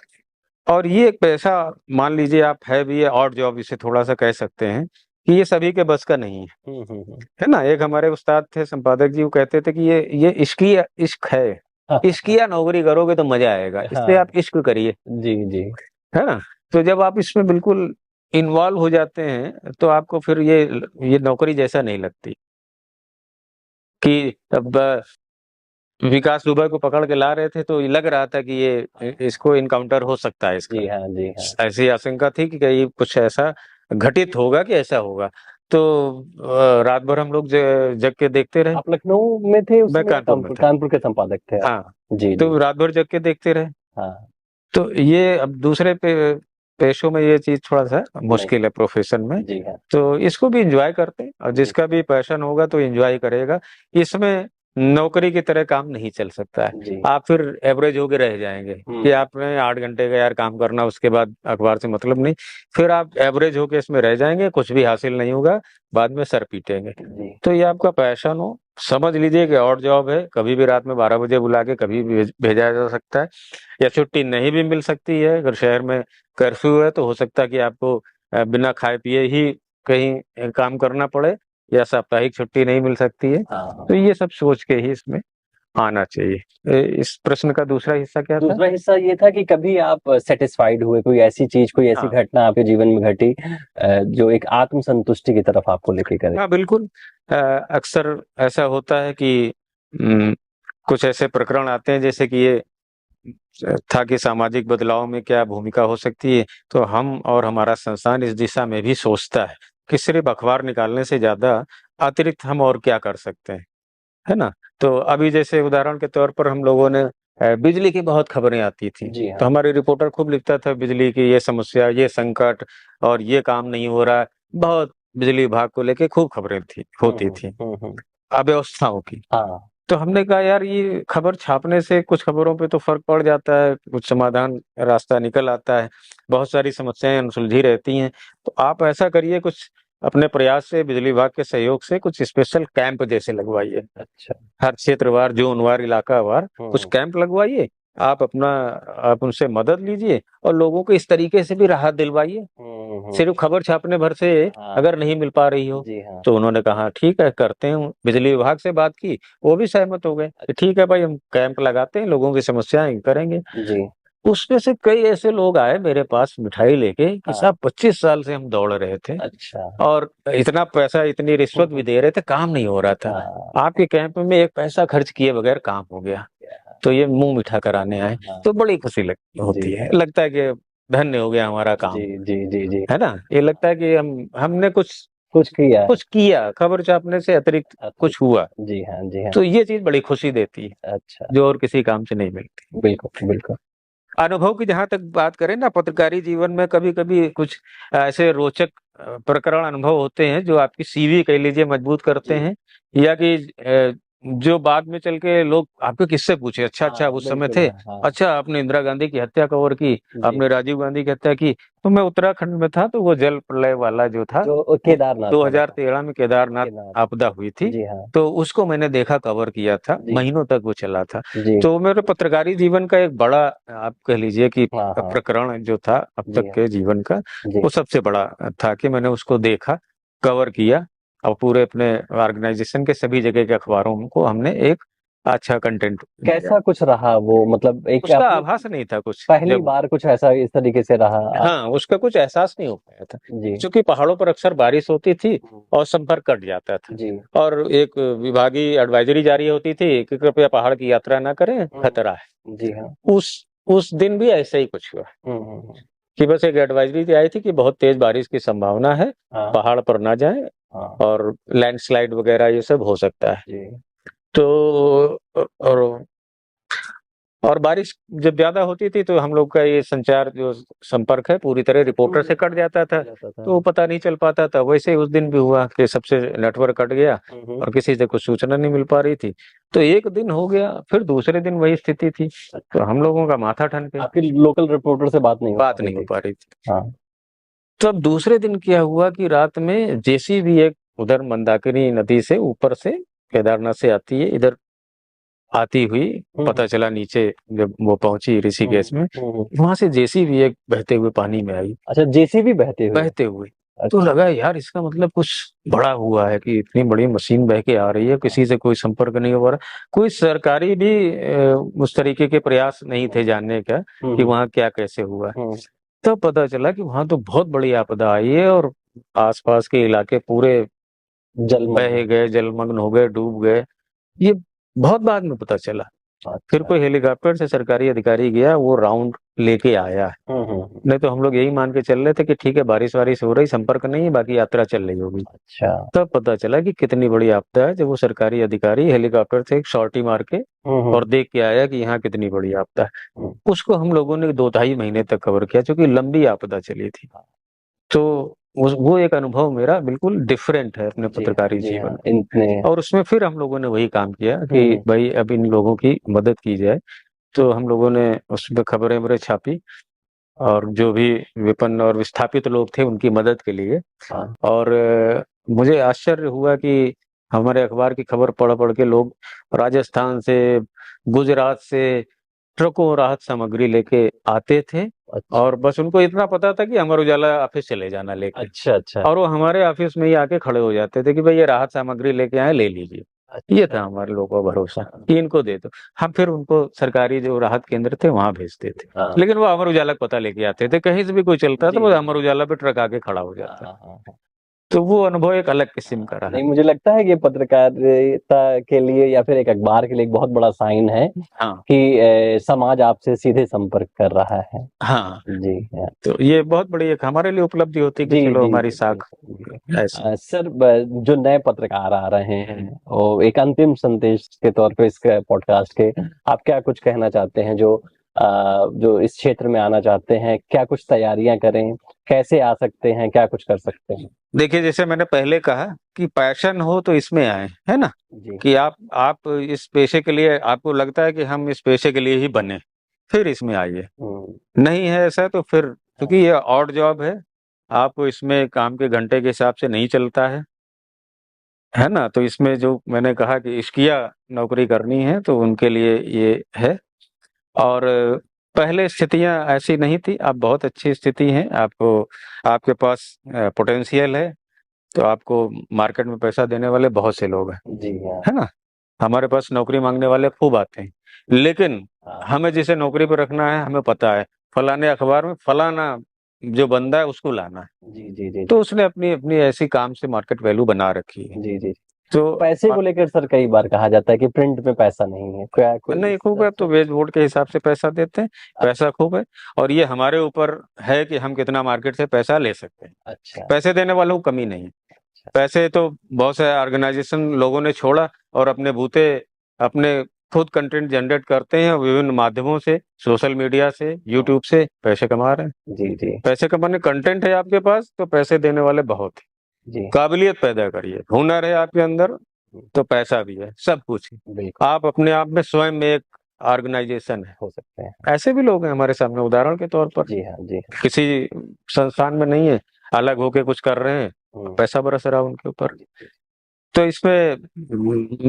और ये एक पैसा, मान लीजिए आप है भी, ये ऑड जॉब इसे थोड़ा-सा कह सकते हैं, कि ये सभी के बस का नहीं है। हम्म। है ना? एक हमारे उस्ताद थे संपादक जी, वो कहते थे कि ये इश्क़ी इश्क है, इश्क़िया नौकरी करोगे तो मज़ा आएगा, इसलिए हाँ आप इश्क करिए। जी जी है ना? तो जब आप इसमें बिल्कुल इन्वॉल्व हो जाते हैं, तो आपको फिर ये नौकरी जैसा नहीं लगती, कि अब विकास दुबे को पकड़ के ला रहे थे, तो ये लग रहा था कि ये इसको एनकाउंटर हो सकता है इसका। जी हाँ जी हाँ। ऐसी आशंका थी कि कहीं कुछ ऐसा घटित होगा कि ऐसा होगा। तो रात भर हम लोग जग के देखते रहे। आप लखनऊ में थे उस मैं समय या कानपुर में था। कानपुर के संपादक थे आप? हाँ, जी जी तो रात भर जग के देखते रहे। हाँ। तो ये अब दूसरे पेशों में ये चीज़ थोड़ा-सा मुश्किल है प्रोफ़ेशन में। जी हाँ तो इसको भी एन्जॉय करते हैं, और जिसका भी पैशन होगा तो एन्जॉय करेगा। इसमें नौकरी की तरह काम नहीं चल सकता है। जी। आप फिर एवरेज होके रह जाएँगे कि आपने 8 घंटे का यार काम करना, उसके बाद अखबार से मतलब नहीं। फिर आप एवरेज होके इसमें रह जाएँगे, कुछ भी हासिल नहीं होगा, बाद में सर पीटेंगे। जी तो ये आपका पैशन हो, समझ लीजिए कि ऑड जॉब है, कभी भी रात में 12 बजे बुला के कभी भी भेजा जा सकता है, या छुट्टी नहीं भी मिल सकती है। अगर शहर में कर्फ्यू है, तो हो सकता है कि आपको बिना खाए-पिए ही कहीं काम करना पड़े, या साप्ताहिक छुट्टी नहीं मिल सकती है। हाँ। तो ये सब सोच के ही इसमें आना चाहिए। इस प्रश्न का दूसरा हिस्सा क्या था? दूसरा हिस्सा ये था कि कभी आप सैटिस्फाइड हुए, कोई ऐसी चीज, कोई ऐसी हाँ। घटना आपके जीवन में घटी जो एक आत्मसंतुष्टि की तरफ आपको लेके करे? हाँ, बिल्कुल। अक्सर ऐसा होता है कि कुछ ऐसे प्रकरण आते हैं, जैसे कि ये था कि सामाजिक बदलाव में क्या भूमिका हो सकती है, तो हम और हमारा संस्थान इस दिशा में भी सोचता है कि सिर्फ अखबार निकालने से ज़्यादा अतिरिक्त हम और क्या कर सकते हैं, है ना? तो अभी जैसे उदाहरण के तौर पर हम लोगों ने बिजली की बहुत खबरें आती थी, जी तो हाँ। हमारे रिपोर्टर खूब लिखता था बिजली की ये समस्या, ये संकट, और ये काम नहीं हो रहा है। बहुत बिजली विभाग को लेके खूब खबरें होती थी, हम्म। अव्यवस्थाओं की। हाँ तो हमने कहा यार, ये खबर छापने से कुछ खबरों पे तो फ़र्क पड़ जाता है, कुछ समाधान रास्ता निकल आता है, बहुत सारी समस्याएँ अनसुलझी रहती हैं। तो आप ऐसा करिए, कुछ अपने प्रयास से, बिजली विभाग के सहयोग से कुछ स्पेशल कैंप जैसे लगवाइए। अच्छा। हर क्षेत्रवार, ज़ोनवार, इलाकावार कुछ कैंप लगवाइए। आप उनसे मदद लीजिए, और लोगों को इस तरीके से भी राहत दिलवाइए। सिर्फ खबर छापने भर से हाँ। अगर नहीं मिल पा रही हो, जी हाँ। तो उन्होंने कहा ठीक है, करते हैं। बिजली विभाग से बात की, वो भी सहमत हो गए कि ठीक है भाई, हम कैंप लगाते हैं, लोगों की समस्याएँ करेंगे। जी उसमें से कई ऐसे लोग आए मेरे पास मिठाई लेके कि हाँ। साहब 25 साल से हम दौड़ रहे थे, अच्छा। और इतना पैसा, इतनी रिश्वत भी दे रहे थे, काम नहीं हो रहा था। हाँ आपके कैंप में एक पैसा खर्च किए बगैर काम हो गया, तो ये मुँह मीठा कराने आए। हाँ। तो बड़ी खुशी होती जी है, लगता है कि धन्य हो गया हमारा काम, जी जी जी जी। है ना? ये लगता है कि हमने कुछ किया। कुछ किया, खबर छापने से अतिरिक्त कुछ हुआ। जी हाँ जी हाँ। तो ये चीज़ बड़ी खुशी देती है, अच्छा। जो और किसी काम से नहीं मिलती। बिल्कुल बिल्कुल। अनुभव की जहाँ तक बात करें ना, पत्रकारी जीवन में कभी-कभी कुछ ऐसे रोचक प्रकरण अनुभव होते हैं, जो आपकी सीवी कह लीजिए मजबूत करते जी। हैं, या कि जो बाद में चल के लोग आपके किस्से पूछे, अच्छा हाँ उस समय बिल्कुल। थे, हाँ अच्छा आपने इंदिरा गांधी की हत्या कवर की, जी। आपने राजीव गांधी की हत्या की। तो मैं उत्तराखंड में था, तो वो जल प्रलय वाला जो था, जो वो केदारनाथ वाला था। 2013 में केदारनाथ केदार। आपदा हुई थी, जी हाँ। तो उसको मैंने देखा, कवर किया था, जी महीनों तक वो चला था। जी। तो मेरे पत्रकारी जीवन का एक बड़ा, आप कह लीजिए कि हाँ हाँ। प्रकरण जो था अब जी तक हाँ। के जीवन का, जी वो सबसे बड़ा था कि मैंने उसको देखा, कवर किया, और पूरे अपने ऑर्गेनाइजेशन के सभी जगह के अखबारों को हमने एक अच्छा कंटेंट दिया। कैसा कुछ रहा वो, मतलब एक उसका आपने आभास नहीं था कुछ, पहली जब बार कुछ ऐसा इस तरीके से रहा हाँ, उसका कुछ एहसास नहीं हो पाया था, जी क्योंकि पहाड़ों पर अक्सर बारिश होती थी और संपर्क कट जाता था, जी और एक विभागीय एडवाइजरी जारी होती थी कि कृपया पहाड़ की यात्रा ना करें, खतरा है। जी हाँ। उस दिन भी ऐसे ही कुछ हुआ, हम्म। कि बस एक एडवाइजरी आई थी कि बहुत तेज बारिश की संभावना है, हाँ पहाड़ पर ना जाएं, हाँ और लैंडस्लाइड वगैरह ये सब हो सकता है। जी तो और बारिश जब ज़्यादा होती थी, तो हम लोग का ये संचार जो संपर्क है, पूरी तरह रिपोर्टर से कट जाता था, जाता था। तो पता नहीं चल पाता था। वैसे ही उस दिन भी हुआ कि सबसे नेटवर्क कट गया, और किसी से कुछ सूचना नहीं मिल पा रही थी। तो एक दिन हो गया, फिर दूसरे दिन वही स्थिति थी, तो हम लोगों का माथा ठन गया, आपकी लोकल रिपोर्टर से बात नहीं हो बात पा रही नहीं हो थी? पा रही थी। हाँ तो अब दूसरे दिन क्या हुआ कि रात में जेसीबी एक उधर मंदाकिनी नदी से ऊपर से केदारनाथ से आती है, इधर आती हुई पता चला नीचे जब वो पहुंची ऋषिकेश में, वहां से जेसीबी एक बहते हुए पानी में आई, अच्छा, जेसीबी बहते हुए। बहते हुए। तो लगा यार इसका मतलब कुछ बड़ा हुआ है कि इतनी बड़ी मशीन बह के आ रही है, किसी से कोई संपर्क नहीं हो रहा, कोई सरकारी भी उस तरीके के प्रयास नहीं थे जानने का कि वहाँ क्या कैसे हुआ। तब पता चला कि वहां तो बहुत बड़ी आपदा आई है और आसपास के इलाके पूरे बह गए, जलमग्न हो गए, डूब गए। ये बहुत बाद में पता चला। फिर कोई हेलीकॉप्टर से सरकारी अधिकारी गया, वो राउंड लेके आया है। नहीं तो हम लोग यही मान के चल रहे थे कि ठीक है बारिश वारिश हो रही, संपर्क नहीं है, बाकी यात्रा चल रही होगी। अच्छा। तब पता चला कि कितनी बड़ी आपदा है, जब वो सरकारी अधिकारी हेलीकॉप्टर से एक शॉर्टी मार के और देख के आया कि यहाँ कितनी बड़ी आपदा है। उसको हम लोगों ने 2-2.5 महीने तक कवर किया, क्योंकि लंबी आपदा चली थी। तो वो एक अनुभव मेरा बिल्कुल डिफरेंट है अपने पत्रकारी जीवन में। और उसमें फिर हम लोगों ने वही काम किया कि भाई अब इन लोगों की मदद की जाए। तो हम लोगों ने उसमें खबरें वबरें छापी और जो भी विपन्न और विस्थापित लोग थे उनकी मदद के लिए। और मुझे आश्चर्य हुआ कि हमारे अखबार की खबर पढ़ के लोग राजस्थान से, गुजरात से ट्रकों राहत सामग्री लेके आते थे। और बस उनको इतना पता था कि अमर उजाला ऑफिस चले जाना लेके। अच्छा। और वो हमारे ऑफिस में ही आके खड़े हो जाते थे कि भाई ये राहत सामग्री लेके आए, ले लीजिए। ये था हमारे लोगों का भरोसा कि इनको दे दो। हम फिर उनको सरकारी जो राहत केंद्र थे वहां भेजते थे। लेकिन वो अमर उजाला पता लेके आते थे, कहीं से भी कोई चलता था वो अमर उजाला पे ट्रक आके खड़ा हो जाता। तो वो अनुभव एक अलग किस्म का रहा। नहीं, मुझे लगता है कि पत्रकारिता के लिए या फिर एक अखबार के लिए एक बहुत बड़ा साइन है कि समाज आपसे सीधे संपर्क कर रहा है। हाँ जी। तो ये बहुत बड़ी एक हमारे लिए उपलब्धि होती है कि चलो हमारी साख। सर, जो नए पत्रकार आ रहे हैं और एक अंतिम संदेश के तौर पे इस पॉडकास्ट के, आप क्या कुछ कहना चाहते हैं जो इस क्षेत्र में आना चाहते हैं? क्या कुछ तैयारियां करें, कैसे आ सकते हैं, क्या कुछ कर सकते हैं? देखिए, जैसे मैंने पहले कहा कि पैशन हो तो इसमें आए, है ना। कि आप इस पेशे के लिए, आपको लगता है कि हम इस पेशे के लिए ही बने, फिर इसमें आइए। नहीं है ऐसा तो फिर, क्योंकि ये ऑड जॉब है, आपको इसमें काम के घंटे के हिसाब से नहीं चलता है ना। तो इसमें जो मैंने कहा कि इश्किया नौकरी करनी है तो उनके लिए ये है। और पहले स्थितियां ऐसी नहीं थी, अब बहुत अच्छी स्थिति है। आपके पास पोटेंशियल है तो आपको मार्केट में पैसा देने वाले बहुत से लोग हैं, है ना। हमारे पास नौकरी मांगने वाले खूब आते हैं, लेकिन हमें जिसे नौकरी पर रखना है हमें पता है फलाने अखबार में फलाना जो बंदा है उसको लाना है। जी। तो उसने अपनी ऐसी काम से मार्केट वैल्यू बना रखी है। जी। तो पैसे को लेकर सर कई बार कहा जाता है कि प्रिंट में पैसा नहीं है, क्या नहीं खूब है तो वेज वोट के हिसाब से पैसा देते हैं, पैसा खूब है। और ये हमारे ऊपर है कि हम कितना मार्केट से पैसा ले सकते हैं। अच्छा। पैसे देने वालों को कमी नहीं है। पैसे तो बहुत सारे ऑर्गेनाइजेशन लोगों ने छोड़ा और अपने बूते अपने खुद कंटेंट जनरेट करते हैं, विभिन्न माध्यमों से, सोशल मीडिया से, यूट्यूब से पैसे कमा रहे हैं। जी। पैसे कमाने, कंटेंट है आपके पास तो पैसे देने वाले बहुत हैं। काबिलियत पैदा करिए, हुनर है आपके अंदर तो पैसा भी है, सब कुछ है। आप अपने आप में स्वयं में एक ऑर्गेनाइजेशन हो सकते हैं। ऐसे भी लोग हैं हमारे सामने, उदाहरण के तौर पर। जी। किसी संस्थान में नहीं है, अलग होके कुछ कर रहे हैं, पैसा बरस रहा उनके ऊपर। तो इसमें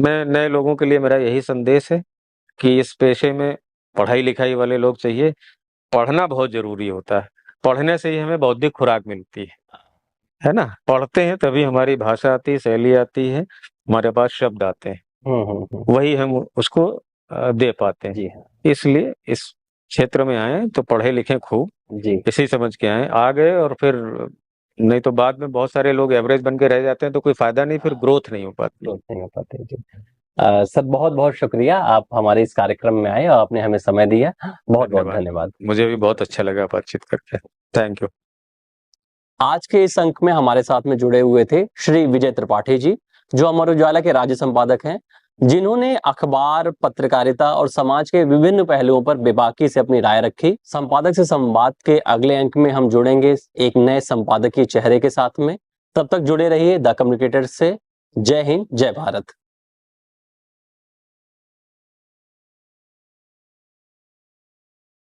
मैं नए लोगों के लिए मेरा यही संदेश है कि इस पेशे में पढ़ाई लिखाई वाले लोग चाहिए। पढ़ना बहुत जरूरी होता है, पढ़ने से ही हमें बौद्धिक खुराक मिलती है ना। पढ़ते हैं तभी हमारी भाषा आती है, शैली आती है, हमारे पास शब्द आते हैं, वही हम उसको दे पाते हैं। इसलिए इस क्षेत्र में आए तो पढ़े लिखे खूब, इसी समझ के आए, आ गए और फिर नहीं तो बाद में बहुत सारे लोग एवरेज बन के रह जाते हैं तो कोई फायदा नहीं, फिर ग्रोथ नहीं हो पाती। जी। सर, बहुत बहुत शुक्रिया, आप हमारे इस कार्यक्रम में आए और आपने हमें समय दिया। बहुत बहुत धन्यवाद। मुझे भी बहुत अच्छा लगा बातचीत करके। Thank you. आज के इस अंक में हमारे साथ में जुड़े हुए थे श्री विजय त्रिपाठी जी, जो अमर उजाला के राज्य संपादक हैं, जिन्होंने अखबार, पत्रकारिता और समाज के विभिन्न पहलुओं पर बेबाकी से अपनी राय रखी। संपादक से संवाद के अगले अंक में हम जुड़ेंगे एक नए संपादकीय चेहरे के साथ में। तब तक जुड़े रहिए द कम्युनिकेटर से। जय हिंद, जय भारत।